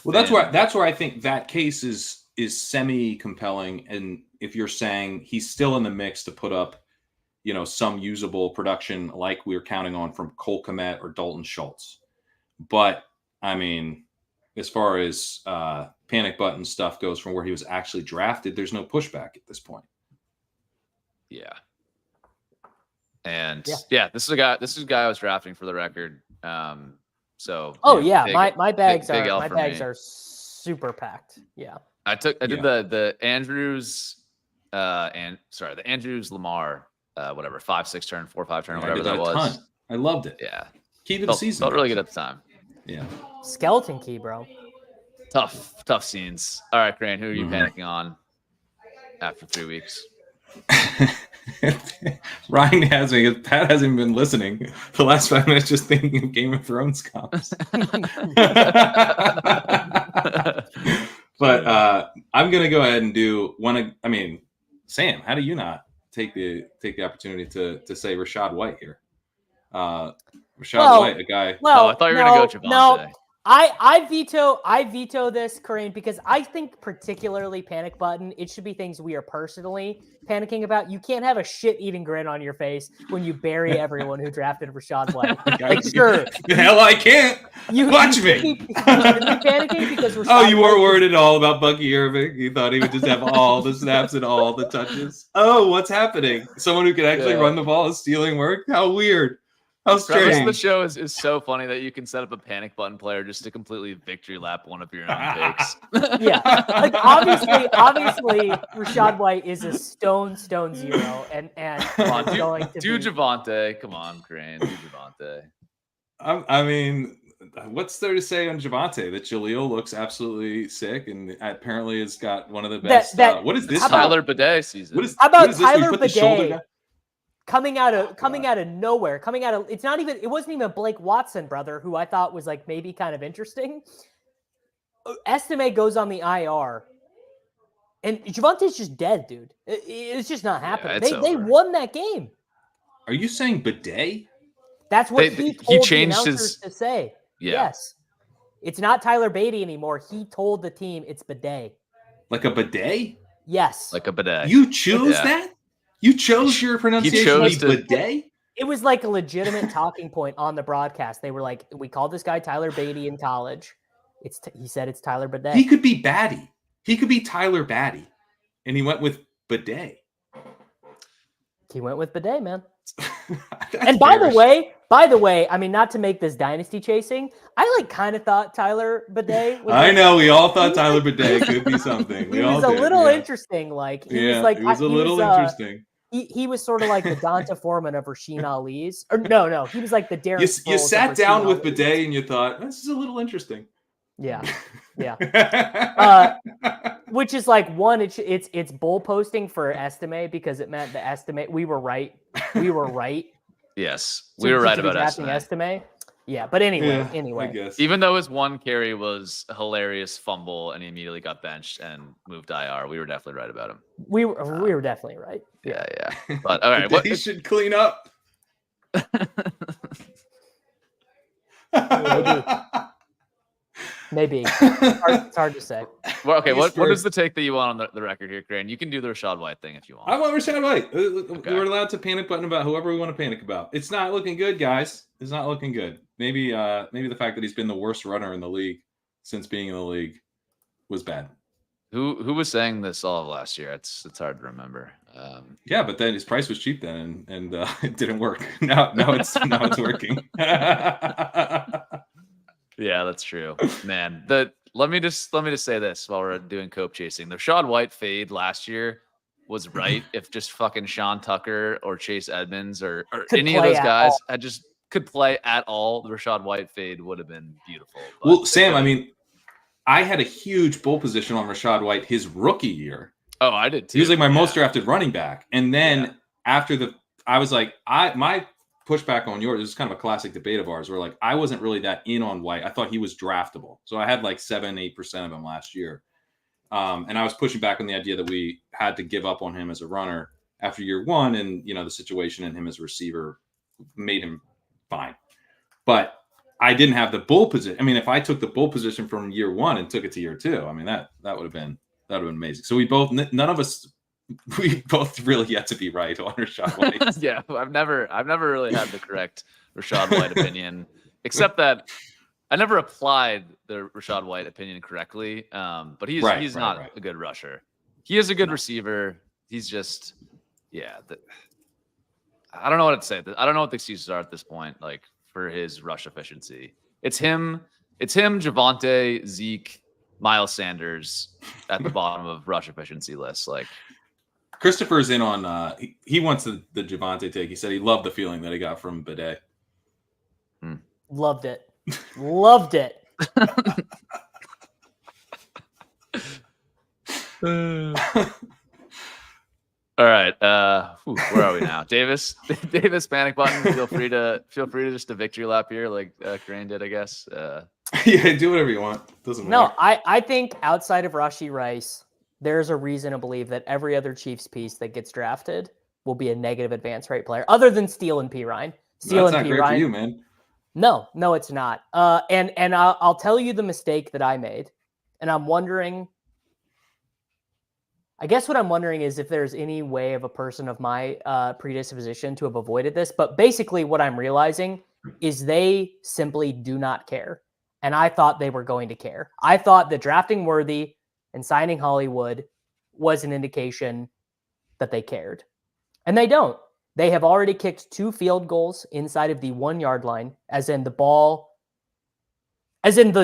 where I think that case is semi compelling. And if you're saying he's still in the mix to put up, some usable production like we're counting on from Cole Kmet or Dalton Schultz. But I mean, as far as panic button stuff goes from where he was actually drafted, there's no pushback at this point. Yeah. And this is a guy I was drafting for the record. So my bags are super packed. Yeah. I did the Andrews the Andrews Lamar, whatever 5-6 turn, 4-5 turn, I whatever did that a was. ton. I loved it. Yeah, Key to the season. Felt really good at the time. Yeah. Skeleton key, bro. Tough scenes. All right, Crane, who are you panicking on after 3 weeks? Ryan has me. Pat hasn't been listening. The last 5 minutes just thinking of Game of Thrones comps. But I'm gonna go ahead and do one. I mean, Sam, how do you not take the opportunity to say Rachaad White here? Rachaad White, a guy. Well, I thought you were gonna go Javonte. No, I veto this, Kareem, because I think particularly panic button, it should be things we are personally panicking about. You can't have a shit-eating grin on your face when you bury everyone who drafted Rachaad White. Like, sure. The hell I can't. Watch me. You should be panicking because Rachaad you weren't worried at all about Bucky Irving. You thought he would just have all the snaps and all the touches. Oh, what's happening? Someone who can actually run the ball is stealing work? How weird. How The premise of strange. the show is so funny that you can set up a panic button player just to completely victory lap one of your own picks. Yeah, like obviously, Rachaad White is a stone zero, and Come on, going to do be... Javonte. Come on, Crane, do Javonte. I mean, what's there to say on Javonte? That Jaleel looks absolutely sick and apparently has got one of the best. What is this? Tyler Bidet season. How about what is this? We Tyler put the shoulder down? Bidet coming out of nowhere, it wasn't even Blake Watson, brother, who I thought was like maybe kind of interesting. Estime goes on the IR, and Javonte's just dead, dude. It's just not happening. They won that game. Are you saying Bidet? That's what he told changed the announcers to say. Yeah. Yes. It's not Tyler Beatty anymore. He told the team it's Bidet. Like a bidet? Yes. Like a bidet. You chose that? You chose your pronunciation chose to bidet? It was like a legitimate talking point on the broadcast. They were like, we called this guy Tyler Beatty in college. He said it's Tyler Bidet. He could be Batty. He could be Tyler Batty. And he went with bidet. He went with Bidet, man. And by the way, I mean, not to make this dynasty chasing, I kind of thought Tyler Bidet was I know, we all thought Tyler Bidet could be something. He was a little interesting. He was a little interesting. He was sort of like the Donta Foreman of Rasheen Ali's. Or no, he was like the Darren Sproles You sat of down Rasheen with Ali's. Bidet and you thought, this is a little interesting. Yeah. Which is like one, it's bull posting for Estime because it meant the estimate. We were right. Yes, we were right about Estime. Yeah, but anyway. I guess. Even though his one carry was a hilarious fumble and he immediately got benched and moved IR, we were definitely right about him. We were definitely right. Yeah. But all right, he should clean up. Maybe. It's hard to say. Well, okay, what is the take that you want on the record here, Crane? You can do the Rachaad White thing if you want. I want Rachaad White. Okay. We're allowed to panic button about whoever we want to panic about. It's not looking good, guys. It's not looking good. Maybe the fact that he's been the worst runner in the league since being in the league was bad. Who was saying this all of last year? It's hard to remember. Yeah, but then his price was cheap then, and it didn't work. Now it's working. Yeah, that's true, man. Let me just say this while we're doing cope chasing. The Rachaad White fade last year was right if just fucking Sean Tucker or Chase Edmonds or any of those guys could play at all. The Rachaad White fade would have been beautiful. Well, Sam, I mean, I had a huge bull position on Rachaad White his rookie year. Oh, I did too. He was like my most drafted running back, and then after I was like, my pushback on yours is kind of a classic debate of ours where like I wasn't really that in on White. I thought he was draftable. So I had like 7-8% of him last year. And I was pushing back on the idea that we had to give up on him as a runner after year one. And, the situation and him as a receiver made him fine. But I didn't have the bull position. I mean, if I took the bull position from year one and took it to year two, I mean, that would have been amazing. So we both really yet to be right on Rachaad White. Yeah, I've never really had the correct Rachaad White opinion, except that I never applied the Rachaad White opinion correctly. But he's not a good rusher. He is a good receiver. He's just, I don't know what to say. I don't know what the excuses are at this point, like for his rush efficiency. It's him, Javonte, Zeke, Miles Sanders at the bottom of rush efficiency lists. Like, Christopher's in on. He wants the Javonte take. He said he loved the feeling that he got from Bidet. Loved it. Loved it. All right. Where are we now? Davis, panic button. Feel free to just a victory lap here, like Crane did, I guess. Yeah, do whatever you want. Doesn't No, matter. I think outside of Rashee Rice, there's a reason to believe that every other Chiefs piece that gets drafted will be a negative advance rate player, other than Steele and Pirine. Steele That's and not great Pirine. for you, man. No, it's not. And I'll tell you the mistake that I made, and I'm wondering. I guess what I'm wondering is if there's any way of a person of my predisposition to have avoided this. But basically, what I'm realizing is they simply do not care. And I thought they were going to care. I thought that drafting Worthy and signing Hollywood was an indication that they cared. And they don't. They have already kicked 2 field goals inside of the 1 yard line, as in the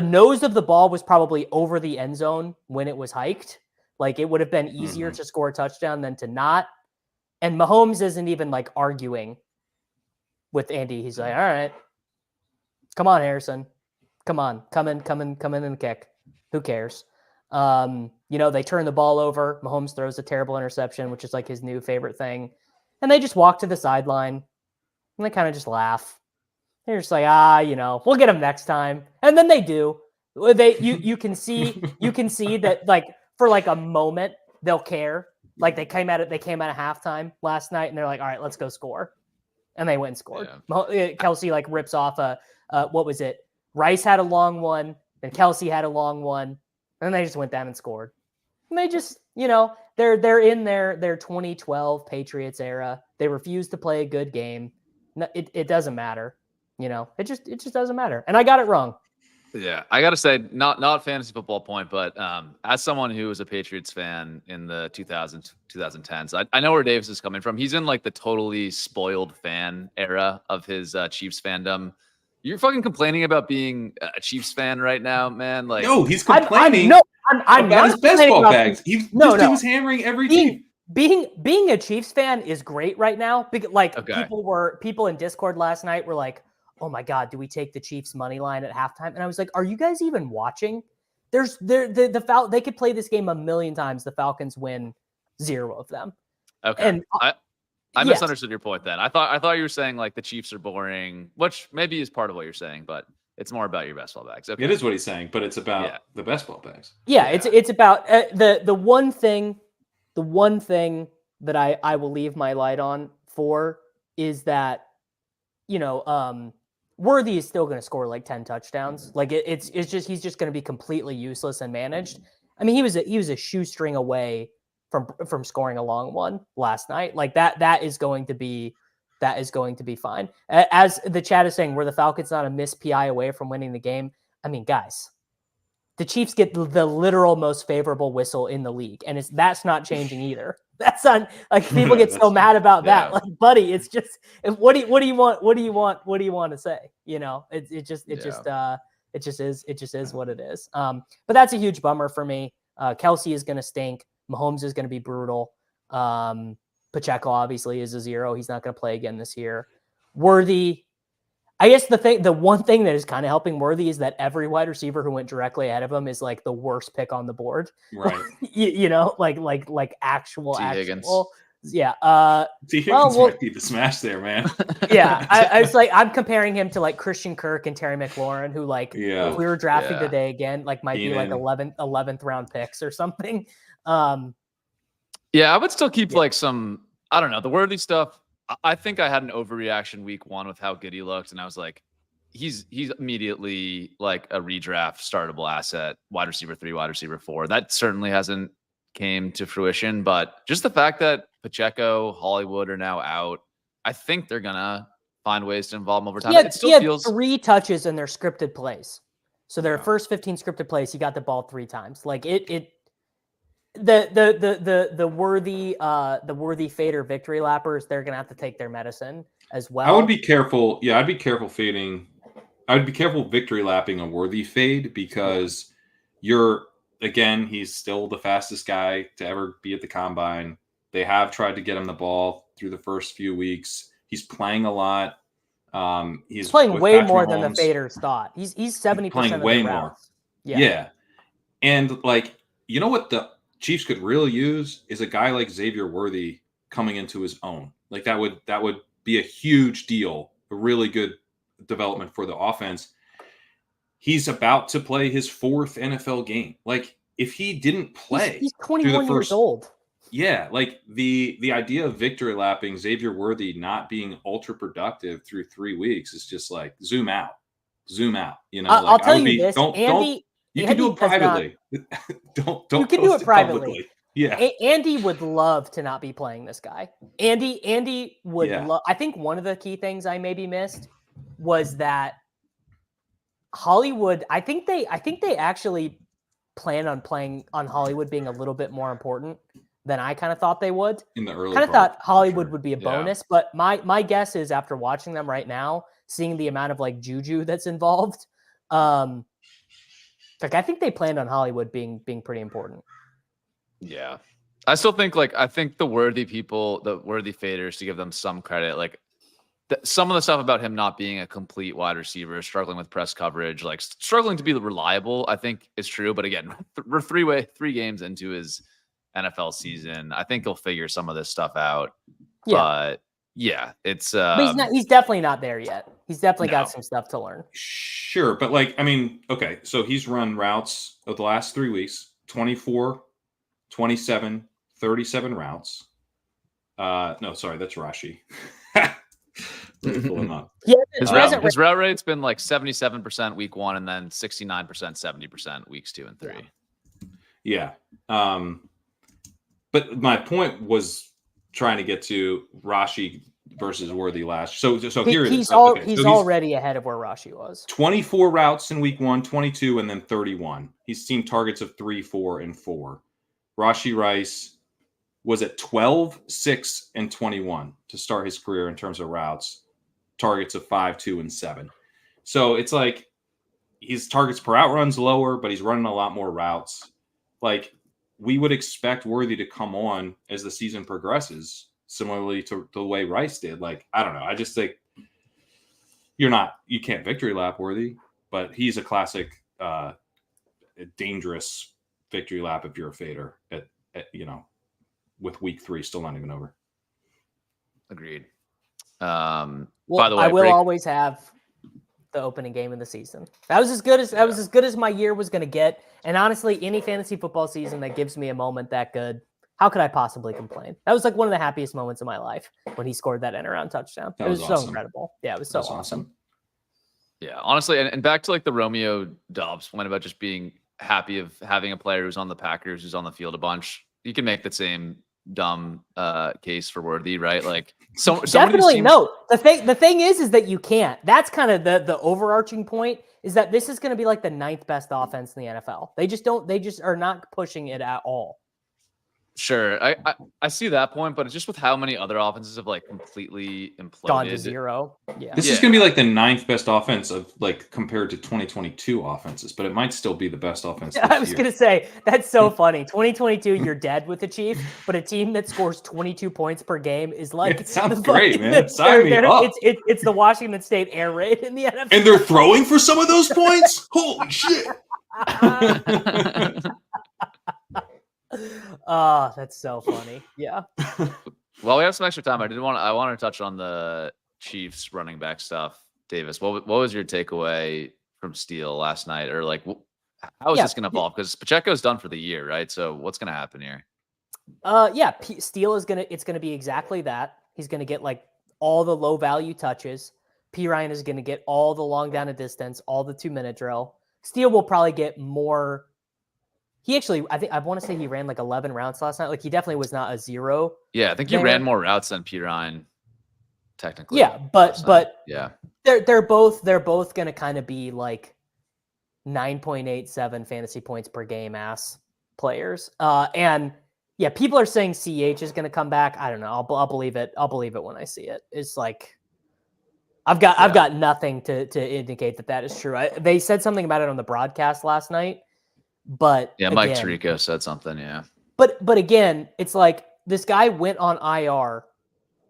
nose of the ball was probably over the end zone when it was hiked. Like, it would have been easier to score a touchdown than to not. And Mahomes isn't even like arguing with Andy. He's like, all right, come on, Harrison. Come on, come in and kick. Who cares? They turn the ball over. Mahomes throws a terrible interception, which is like his new favorite thing. And they just walk to the sideline and they kind of just laugh. They're just like, we'll get him next time. And then they do. You can see that, like, for like a moment they'll care. Like they came out of halftime last night and they're like, all right, let's go score. And they went and scored. Yeah. Kelsey like rips off what was it? Rice had a long one, then Kelsey had a long one, and they just went down and scored. And they just, they're in their 2012 Patriots era. They refuse to play a good game. It doesn't matter. It just doesn't matter. And I got it wrong. Yeah, I got to say, not fantasy football point, but as someone who was a Patriots fan in the 2010s, I know where Davis is coming from. He's in like the totally spoiled fan era of his Chiefs fandom. You're fucking complaining about being a Chiefs fan right now, man. Like, no, he's complaining I'm about his baseball bags. He was hammering every team. Being a Chiefs fan is great right now. People in Discord last night were like, oh my God, do we take the Chiefs money line at halftime? And I was like, are you guys even watching? They could play this game a million times. The Falcons win 0 of them. Okay. And I misunderstood your point then. I thought you were saying like the Chiefs are boring, which maybe is part of what you're saying, but it's more about your best ball bags. Okay. It is what he's saying, but it's about the best ball bags. Yeah, it's about the one thing that I will leave my light on for is that, Worthy is still going to score like 10 touchdowns. Like it's just, he's just going to be completely useless and managed. I mean, he was a shoestring away from scoring a long one last night. Like that is going to be fine. As the chat is saying, were the Falcons not a missed PI away from winning the game? I mean, guys, the Chiefs get the literal most favorable whistle in the league, and that's not changing either. That's not like people get so mad about that. Like, buddy, it's just what do you want? What do you want to say? It just is what it is. But that's a huge bummer for me. Kelsey is going to stink. Mahomes is going to be brutal. Pacheco obviously is a 0. He's not going to play again this year. Worthy, I guess the one thing that is kind of helping Worthy is that every wide receiver who went directly ahead of him is like the worst pick on the board. Right. like actual. Higgins. Yeah. T. Higgins might be the smash there, man. Yeah. I was like, I'm comparing him to like Christian Kirk and Terry McLaurin, who like, if we were drafting today again, like might be like 11th round picks or something. Yeah, I would still keep like some, I don't know, the Worthy stuff. I think I had an overreaction week 1 with how good he looked. And I was like, he's immediately like a redraft startable asset, wide receiver 3, wide receiver 4. That certainly hasn't came to fruition, but just the fact that Pacheco, Hollywood are now out, I think they're going to find ways to involve him over time. He had 3 touches in their scripted plays. So their first 15 scripted plays, he got the ball 3 times. Like the worthy fader victory lappers, they're gonna have to take their medicine as well. I would be careful. Yeah, I'd be careful fading. I would be careful victory lapping a Worthy fade because he's still the fastest guy to ever be at the combine. They have tried to get him the ball through the first few weeks. He's playing a lot. He's playing with way Patrick more than the Mahomes, Faders thought. He's 70% playing of way the more. routes. Yeah. And like, you know what the Chiefs could really use is a guy like Xavier Worthy coming into his own. Like that would be a huge deal, a really good development for the offense. He's about to play his 4th NFL game. Like if he didn't play, he's 21 years old. Yeah, like the idea of victory lapping Xavier Worthy not being ultra productive through 3 weeks is just like zoom out. You know, I'll tell you this, Andy. You can do it privately. don't you can post do it privately. Publicly. Yeah. Andy would love to not be playing this guy. Andy would love. I think one of the key things I maybe missed was that Hollywood. I think they actually plan on playing on Hollywood being a little bit more important than I kind of thought they would. In the early, kind of thought Hollywood would be a Yeah. bonus, but my guess is after watching them right now, seeing the amount of like juju that's involved, like I think they planned on Hollywood being pretty important. Yeah. I still think I think the worthy people, the worthy faders, to give them some credit, like some of the stuff about him not being a complete wide receiver, struggling with press coverage, like struggling to be reliable, I think is true. But again, we're 3 games into his NFL season. I think he'll figure some of this stuff out. Yeah. But yeah, it's But he's definitely not there yet. He's definitely got some stuff to learn. Sure, but like I mean, okay, so he's run routes of the last 3 weeks, 24, 27, 37 routes. No, sorry, that's Rashee. Let me pull him up. Yeah, his route rate's been like 77% week 1 and then 69%, 70% weeks 2 and 3. Yeah. But my point was trying to get to Rashee versus Worthy last. So here it is. He's already ahead of where Rashee was. 24 routes in week 1, 22, and then 31. He's seen targets of 3, 4, and 4. Rashee Rice was at 12, 6, and 21 to start his career in terms of routes, targets of 5, 2, and 7. So it's like his targets per out run's lower, but he's running a lot more routes. Like we would expect Worthy to come on as the season progresses, similarly to the way Rice did. Like, I don't know. I just think you can't victory lap Worthy, but he's a classic, dangerous victory lap if you're a fader at with week 3 still not even over. Agreed. Well, by the way, I will always have the opening game of the season. That was as good as my year was going to get. And honestly, any fantasy football season that gives me a moment that good, how could I possibly complain? That was like one of the happiest moments of my life when he scored that end-around touchdown. It was awesome. so incredible. Yeah, it was so awesome. Yeah, honestly, and back to like the Romeo Dobbs point about just being happy of having a player who's on the Packers, who's on the field a bunch. You can make the same dumb case for Worthy, right? Like so definitely no. The thing is that you can't. That's kind of the overarching point is that this is going to be like the 9th best offense in the NFL. They just are not pushing it at all. Sure, I see that point, but it's just with how many other offenses have like completely imploded, gone to zero. Yeah, this is going to be like the 9th best offense of like compared to 2022 offenses, but it might still be the best offense. I was going to say that's so funny. 2022, you're dead with the Chiefs, but a team that scores 22 points per game is like it sounds great, man. Sign me up. It's the Washington State air raid in the NFL, and they're throwing for some of those points. Holy shit! Oh, that's so funny. Yeah. Well, we have some extra time. I want to touch on the Chiefs running back stuff. Davis, what was your takeaway from Steele last night? Or like, how is this going to evolve? Because Pacheco's done for the year, right? So what's going to happen here? Steele it's going to be exactly that. He's going to get like all the low value touches. P. Ryan is going to get all the long down a distance, all the 2-minute drill. Steele will probably get more. I want to say he ran like 11 routes last night. Like he definitely was not a zero. Yeah, I think he ran more routes than P. Ryan, technically. Yeah, but yeah, they're both going to kind of be like 9.87 fantasy points per game ass players. And yeah, people are saying CH is going to come back. I don't know. I'll believe it. I'll believe it when I see it. It's like I've got nothing to indicate that is true. They said something about it on the broadcast last night. But yeah, Mike Tirico said something. Yeah, but again, it's like this guy went on IR.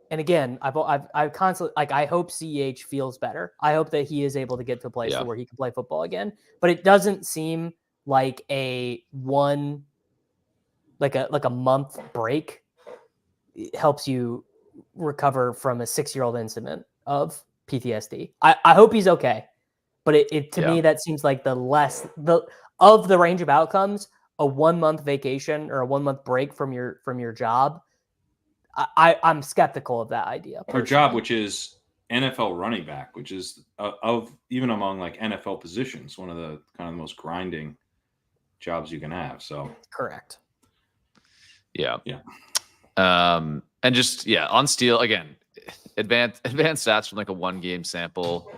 And again, I've constantly, like, I hope CEH feels better. I hope that he is able to get to a place where he can play football again. But it doesn't seem like a month break helps you recover from a 6-year-old incident of PTSD. I hope he's okay. But it to me, that seems like of the range of outcomes, a 1-month vacation or a 1-month break from your job. I'm skeptical of that idea. Our job, which is NFL running back, which is of even among like NFL positions, one of the kind of the most grinding jobs you can have. So correct. Yeah. And just on Steele again, advanced stats from like a 1-game sample.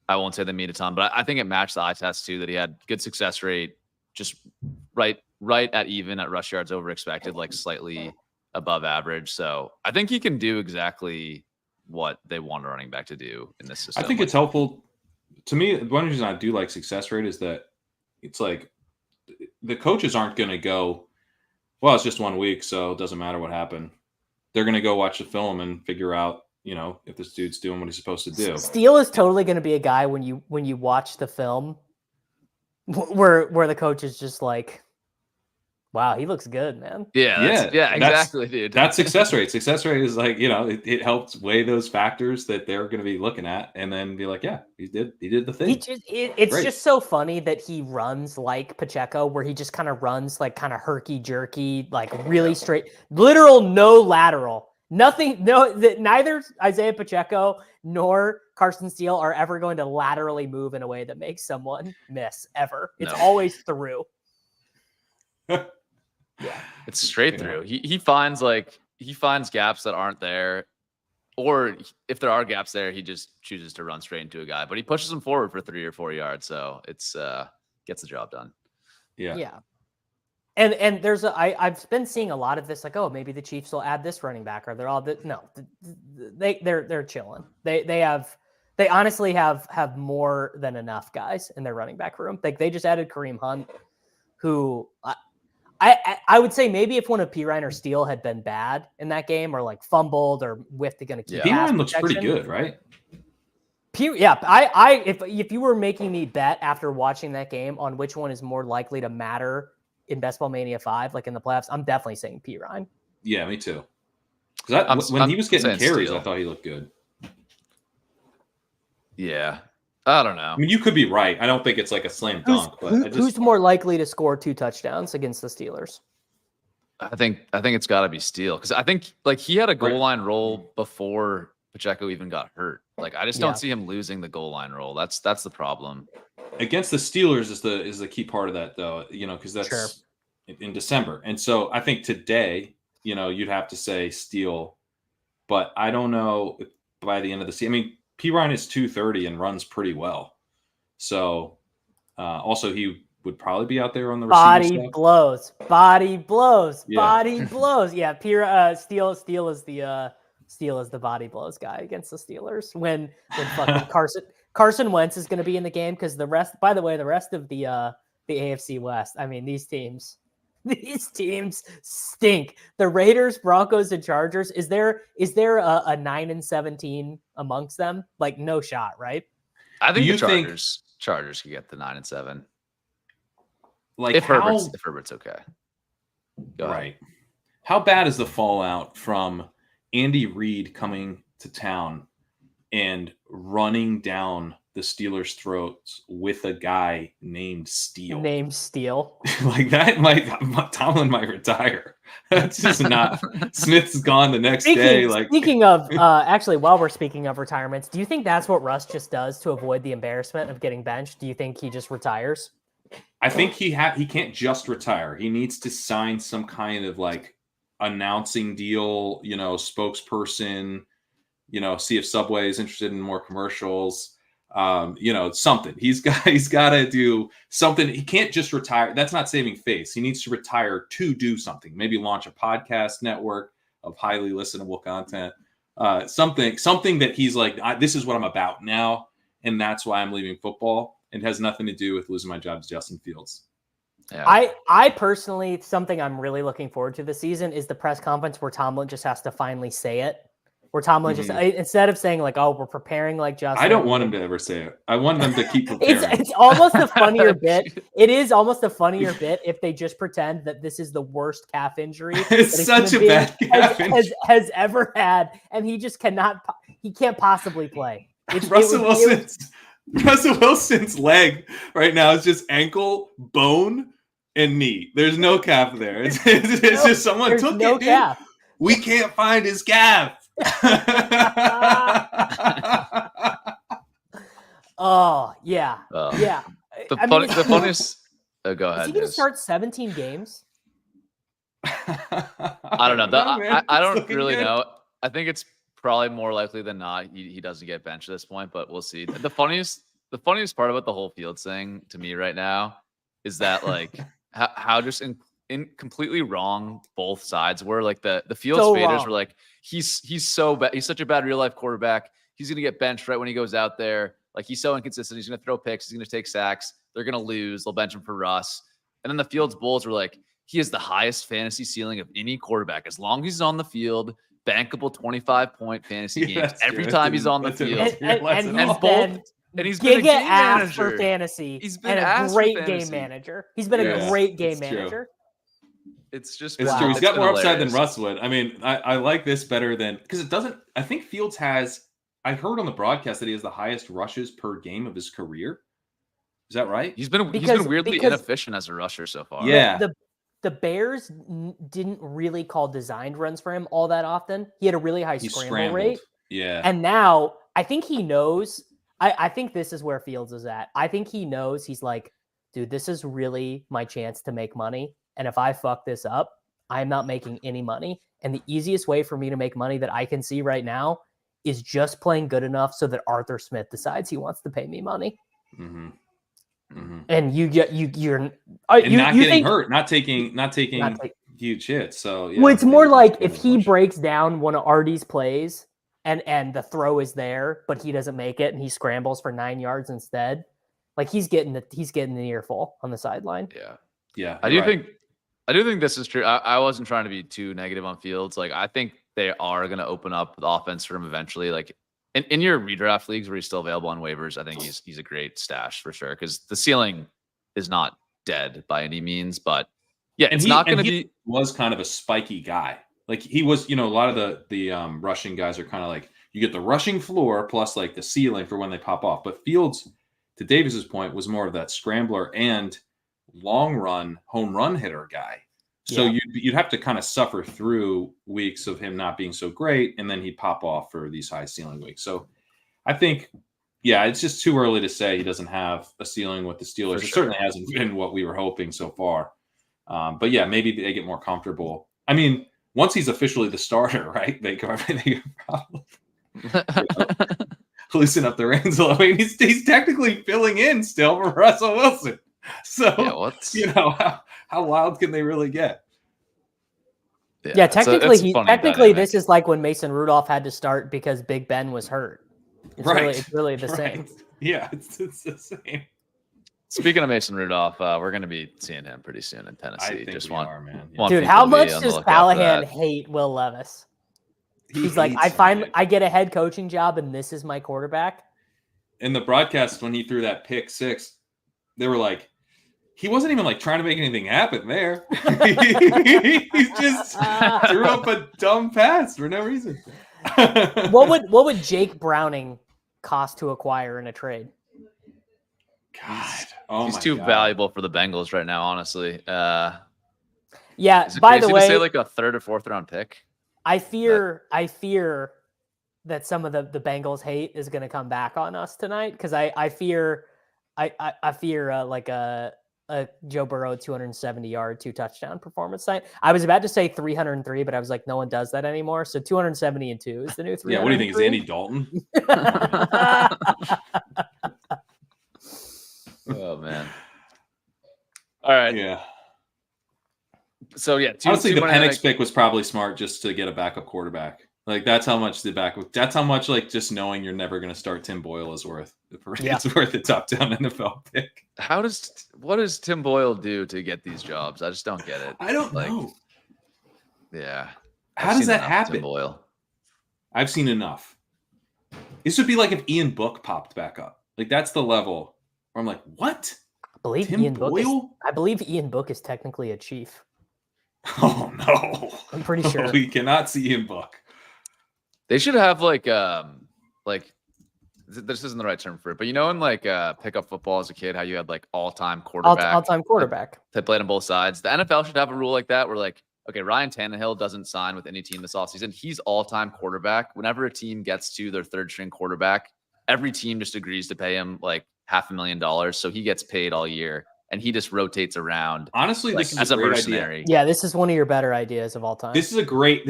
I won't say they mean a ton, but I think it matched the eye test too. That he had good success rate, just right at even at rush yards over expected, like slightly above average. So I think he can do exactly what they want a running back to do in this system. I think it's helpful to me. One reason I do like success rate is that it's like the coaches aren't going to go, well, it's just 1 week, so it doesn't matter what happened. They're going to go watch the film and figure out, if this dude's doing what he's supposed to do. Steele is totally going to be a guy when you watch the film where the coach is just like, wow, he looks good, man. Yeah, exactly, dude. That's success rate. Success rate is like, it helps weigh those factors that they're going to be looking at and then be like, yeah, he did the thing. It's just so funny that he runs like Pacheco, where he just kind of runs like kind of herky-jerky, like really straight, literal no lateral. Neither Isaiah Pacheco nor Carson Steele are ever going to laterally move in a way that makes someone miss ever. It's always through. Yeah, it's straight through. He finds gaps that aren't there, or if there are gaps there, he just chooses to run straight into a guy. But he pushes him forward for 3 or 4 yards, so it's gets the job done. Yeah. And there's I've been seeing a lot of this, like, oh, maybe the Chiefs will add this running back, or they're all they're chilling. They honestly have more than enough guys in their running back room. Like, they just added Kareem Hunt, who I would say maybe if one of Pirine or Steele had been bad in that game, or like fumbled or whiffed again, Pirine looks pretty good, right? If you were making me bet after watching that game on which one is more likely to matter in Best Ball Mania 5, like in the playoffs, I'm definitely saying Pirine. Yeah, me too. Because when he was getting carries, I thought he looked good. Yeah. I don't know. I mean, you could be right. I don't think it's like a slam dunk. Who's more likely to score 2 touchdowns against the Steelers? I think it's got to be Steele, because I think like he had a goal line roll before Pacheco even got hurt. Like, I just don't see him losing the goal line roll. That's the problem. Against the Steelers is the key part of that, though. Because that's in December, and so I think today, you'd have to say Steele, but I don't know if by the end of the season. I mean, Pirine is 230 and runs pretty well. So also he would probably be out there on the body blows. Yeah, Steele is the body blows guy against the Steelers when fucking Carson Wentz is going to be in the game, because the rest of the AFC West, I mean, these teams stink. The Raiders, Broncos, and Chargers. Is there a 9-17 amongst them? Like, no shot, right? I think the Chargers could get the 9-7. Like, if Herbert's okay. Go ahead. Right. How bad is the fallout from Andy Reid coming to town and running down the Steelers' throats with a guy named Steele? Like that Tomlin might retire. That's just not. Smith's gone the next day. Like, speaking of, actually, while we're speaking of retirements, do you think that's what Russ just does to avoid the embarrassment of getting benched? Do you think he just retires? I think he can't just retire. He needs to sign some kind of like announcing deal, spokesperson, see if Subway is interested in more commercials, something. He's got to do something. He can't just retire. That's not saving face. He needs to retire to do something. Maybe launch a podcast network of highly listenable content. Something that he's like, this is what I'm about now, and that's why I'm leaving football. It has nothing to do with losing my job to Justin Fields. Yeah. I personally, something I'm really looking forward to this season is the press conference where Tomlin just has to finally say it. Where Tomlin just instead of saying like, "Oh, we're preparing like Justin," I don't want him to ever say it. I want them to keep preparing. It's almost a funnier bit. It is almost a funnier bit if they just pretend that this is the worst calf injury It's such a bad calf injury has ever had, and he just can't possibly play. Russell Wilson's leg right now is just ankle, bone, and knee. There's no calf there. It's just someone took it, dude. We can't find his calf. Oh yeah, yeah. The funniest. Oh, go ahead. Is he going to start 17 games? I don't know. I don't really know. I think it's probably more likely than not he doesn't get benched at this point, but we'll see. The funniest part about the whole Fields thing to me right now is that like how just in completely wrong both sides were. Like the Fields faders were like he's so bad. He's such a bad real life quarterback. He's gonna get benched right when he goes out there. Like he's so inconsistent. He's gonna throw picks. He's gonna take sacks. They're gonna lose. They'll bench him for Russ. And then the Fields Bulls were like, he has the highest fantasy ceiling of any quarterback as long as he's on the field. Bankable 25-point fantasy games every time he's on the field. And he's been a game manager for fantasy. He's been a great game manager. He's been a great game manager. It's just true. He's got more upside than Russ would. I mean, I like this better than because it doesn't. I think Fields has. I heard on the broadcast that he has the highest rushes per game of his career. Is that right? He's been weirdly inefficient as a rusher so far. Yeah. The Bears didn't really call designed runs for him all that often. He had a really high scramble rate. Yeah. And now I think he knows. I think this is where Fields is at. I think he knows he's like, dude, this is really my chance to make money. And if I fuck this up, I'm not making any money. And the easiest way for me to make money that I can see right now is just playing good enough so that Arthur Smith decides he wants to pay me money. Mm-hmm. Mm-hmm. And you're not getting hurt, not taking huge hits. So well, it's more like if he breaks down one of Artie's plays and the throw is there, but he doesn't make it and he scrambles for 9 yards instead. Like he's getting the earful on the sideline. Yeah. I do think this is true. I wasn't trying to be too negative on Fields. Like I think they are going to open up the offense for him eventually. Like in your redraft leagues where he's still available on waivers, I think he's a great stash for sure. Because the ceiling is not dead by any means, but yeah, it's not going to be. Was kind of a spiky guy. Like he was, a lot of the rushing guys are kind of like you get the rushing floor plus like the ceiling for when they pop off. But Fields, to Davis's point, was more of that scrambler and long run home run hitter guy. So you'd have to kind of suffer through weeks of him not being so great, and then he'd pop off for these high ceiling weeks. So I think, it's just too early to say he doesn't have a ceiling with the Steelers. It certainly hasn't been what we were hoping so far. But yeah, maybe they get more comfortable. I mean, once he's officially the starter, right? They probably loosen up the reins a little. I mean, he's technically filling in still for Russell Wilson. So how wild can they really get? Yeah, technically, this is like when Mason Rudolph had to start because Big Ben was hurt. It's really the same. Yeah, it's the same. Speaking of Mason Rudolph, we're going to be seeing him pretty soon in Tennessee. Man. Dude, how much does Callahan hate Will Levis? He's like, I get a head coaching job, and this is my quarterback. In the broadcast, when he threw that pick six, they were like, he wasn't even like trying to make anything happen there. He just threw up a dumb pass for no reason. What would Jake Browning cost to acquire in a trade? God, he's too valuable for the Bengals right now, honestly. By the way, to say like a third or fourth round pick. I fear that some of the Bengals hate is going to come back on us tonight because I fear like a Joe Burrow 270-yard 2-touchdown performance night. I was about to say 303, but I was like, no one does that anymore. So 272 is the new 300. Yeah, what do you think? Is Andy Dalton? Oh man! All right. Yeah. So yeah, honestly, the Penix pick was probably smart just to get a backup quarterback. Like that's how much that's how much like just knowing you're never going to start Tim Boyle is worth. It's worth a top down NFL pick. What does Tim Boyle do to get these jobs? I just don't get it. I don't know. Yeah. How I've does seen that enough of happen? Tim Boyle. I've seen enough. This would be like if Ian Book popped back up. Like that's the level where I'm like, what? I believe Tim Boyle? I believe Ian Book is technically a chief. Oh no. I'm pretty sure. We cannot see Ian Book. They should have this isn't the right term for it, but in like pickup football as a kid, how you had like all-time quarterback. All-time quarterback. They played on both sides. The NFL should have a rule like that where like, okay, Ryan Tannehill doesn't sign with any team this offseason. He's all-time quarterback. Whenever a team gets to their third string quarterback, every team just agrees to pay him like $500,000. So he gets paid all year and he just rotates around. Honestly, like, this is as a great mercenary. idea. Yeah, this is one of your better ideas of all time. This is a great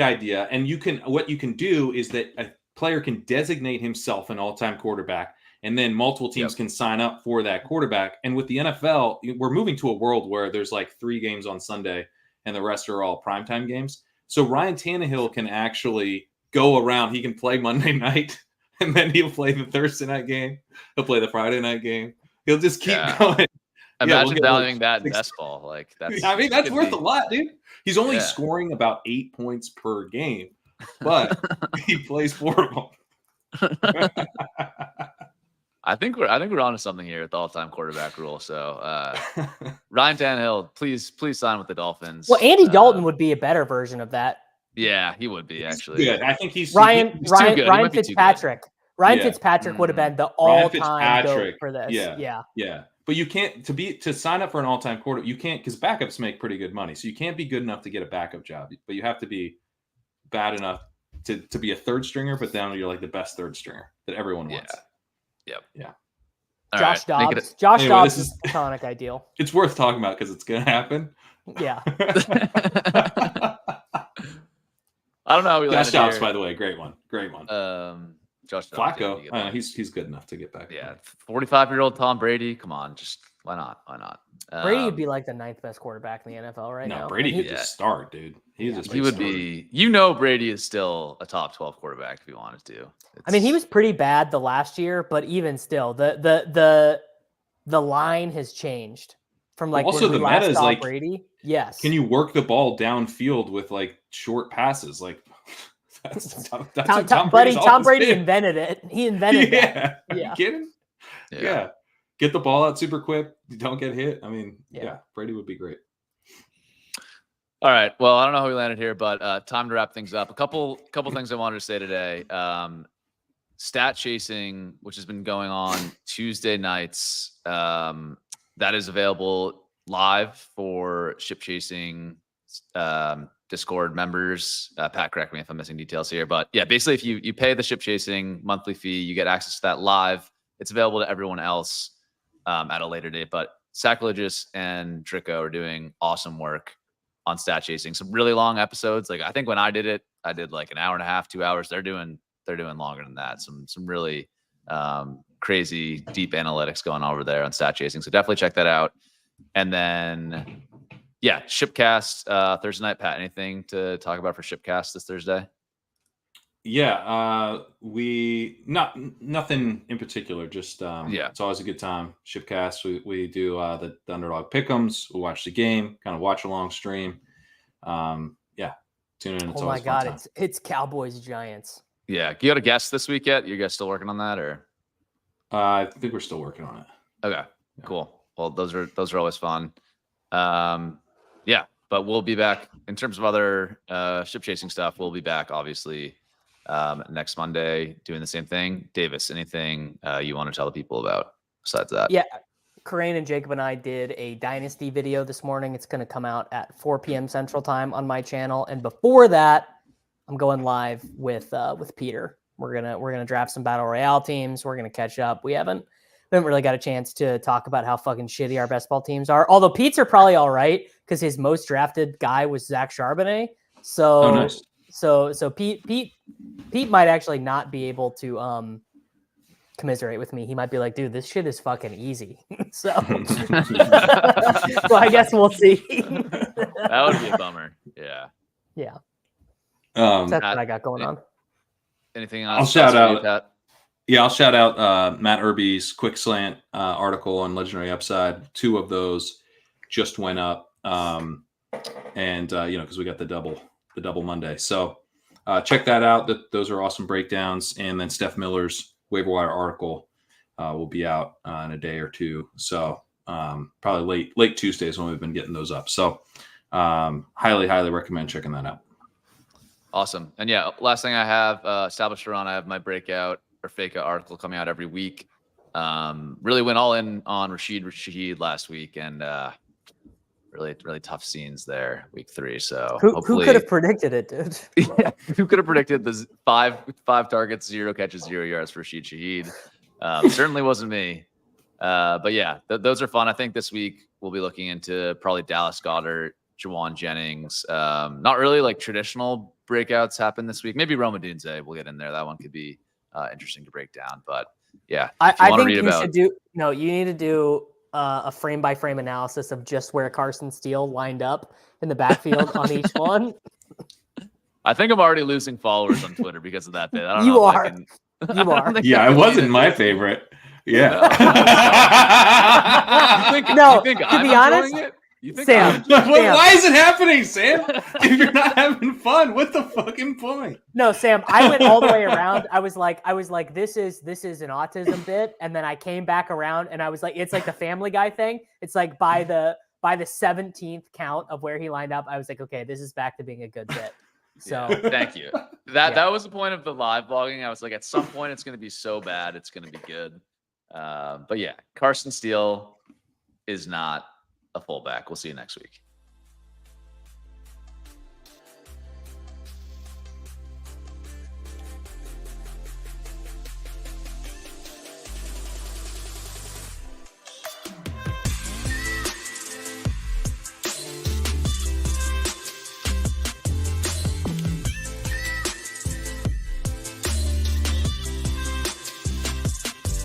idea. And what you can do is that a player can designate himself an all-time quarterback, and then multiple teams can sign up for that quarterback. And with the NFL, we're moving to a world where there's like 3 games on Sunday and the rest are all primetime games. So Ryan Tannehill can actually go around. He can play Monday night, and then he'll play the Thursday night game. He'll play the Friday night game. He'll just keep going. Imagine valuing that in best ball. Like that's worth a lot, dude. He's only scoring about 8 points per game, but he plays 4 of them. I think we're onto something here with the all-time quarterback rule. So Ryan Tannehill, please sign with the Dolphins. Well, Andy Dalton would be a better version of that. Yeah, he would be actually. Good. I think he's Ryan Ryan Fitzpatrick. Ryan Fitzpatrick would have been the all-time GOAT for this. Yeah. But you can't to sign up for an all-time quarter. You can't, because backups make pretty good money. So you can't be good enough to get a backup job, but you have to be bad enough to be a third stringer. But then you're like the best third stringer that everyone wants. Yep. Yeah. Josh Dobbs. Josh Dobbs is platonic ideal. It's worth talking about because it's gonna happen. Yeah. I don't know how we Josh Dobbs, here. by the way, great one. Josh Flacco, he's good enough to get back. Yeah, 45-year-old Tom Brady. Come on, just why not? Why not? Brady would be like the 9th best quarterback in the NFL right now. No, Brady could just start, dude. He would be. Brady is still a top 12 quarterback if he wanted to. I mean, he was pretty bad the last year, but even still, the line has changed from like also the meta is like Brady. Yes. Can you work the ball downfield with like short passes? Like Tom Brady invented it. He invented that. Are you kidding? Yeah. Get the ball out super quick. You don't get hit. I mean, Brady would be great. All right. Well, I don't know how we landed here, but time to wrap things up. A couple things I wanted to say today. Stat chasing, which has been going on Tuesday nights, that is available live for ship chasing Discord members. Pat, correct me if I'm missing details here, but yeah, basically if you pay the ship chasing monthly fee, you get access to that live. It's available to everyone else at a later date, but Sacrilegious and Drico are doing awesome work on stat chasing. Some really long episodes. Like I think when I did it, I did like an hour and a half, 2 hours. They're doing longer than that. Some really crazy deep analytics going on over there on stat chasing. So definitely check that out. And then Shipcast Thursday night. Pat, anything to talk about for Shipcast this Thursday? Yeah, nothing in particular. Just it's always a good time. Shipcast, we do the underdog pick'ems. We watch the game, kind of watch along stream. Tune in. It's oh my god, it's Cowboys Giants. Yeah, you got a guest this week yet? You guys still working on that, or? I think we're still working on it. Okay, cool. Well, those are always fun. But we'll be back in terms of other ship chasing stuff. We'll be back obviously next Monday doing the same thing. Davis, anything you want to tell the people about besides that? Yeah, Corain and Jacob and I did a Dynasty video this morning. It's going to come out at 4 p.m. Central Time on my channel, and before that, I'm going live with Peter. We're gonna draft some battle royale teams. We're gonna catch up. We haven't really got a chance to talk about how fucking shitty our best ball teams are. Although Pete's are probably all right because his most drafted guy was Zach Charbonnet. So nice. So Pete might actually not be able to commiserate with me. He might be like, dude, this shit is fucking easy. so I guess we'll see. That would be a bummer. Yeah. Yeah. That's Matt, what I got going on. anything I'll else? shout for you, out. Pat? Yeah, I'll shout out Matt Irby's quick slant article on Legendary Upside. 2 of those just went up, and because we got the double Monday. So check that out. Those are awesome breakdowns. And then Steph Miller's waiver wire article will be out in a day or two. So probably late Tuesdays when we've been getting those up. So highly recommend checking that out. Awesome. And yeah, last thing I have established around, I have my breakout or fake article coming out every week. Really went all in on Rachaad last week, and really tough scenes there, week 3. So Who could have predicted it, dude? Yeah, who could have predicted the 5 targets, 0 catches, 0 yards for Shaheed? Certainly wasn't me. But yeah, those are fun. I think this week we'll be looking into probably Dallas Goedert, Jawan Jennings. Not really like traditional breakouts happen this week. Maybe Roma Dunze will get in there. That one could be interesting to break down. But yeah, I think you should do. No, you need to do a frame by frame analysis of just where Carson Steele lined up in the backfield on each one. I think I'm already losing followers on Twitter because of that bit. I don't You know if are. I can, You are. Yeah, it wasn't my favorite. Yeah. No, you think to I'm be honest, enjoying it? You think Sam, I'm Why is it happening, Sam? If you're not having fun, what's the fucking point? No, Sam, I went all the way around. I was like, this is an autism bit, and then I came back around, and I was like, it's like the Family Guy thing. It's like by the 17th count of where he lined up, I was like, okay, this is back to being a good bit. So Yeah, thank you. That was the point of the live blogging. I was like, at some point, it's going to be so bad, it's going to be good. But yeah, Carson Steele is not a fullback. We'll see you next week.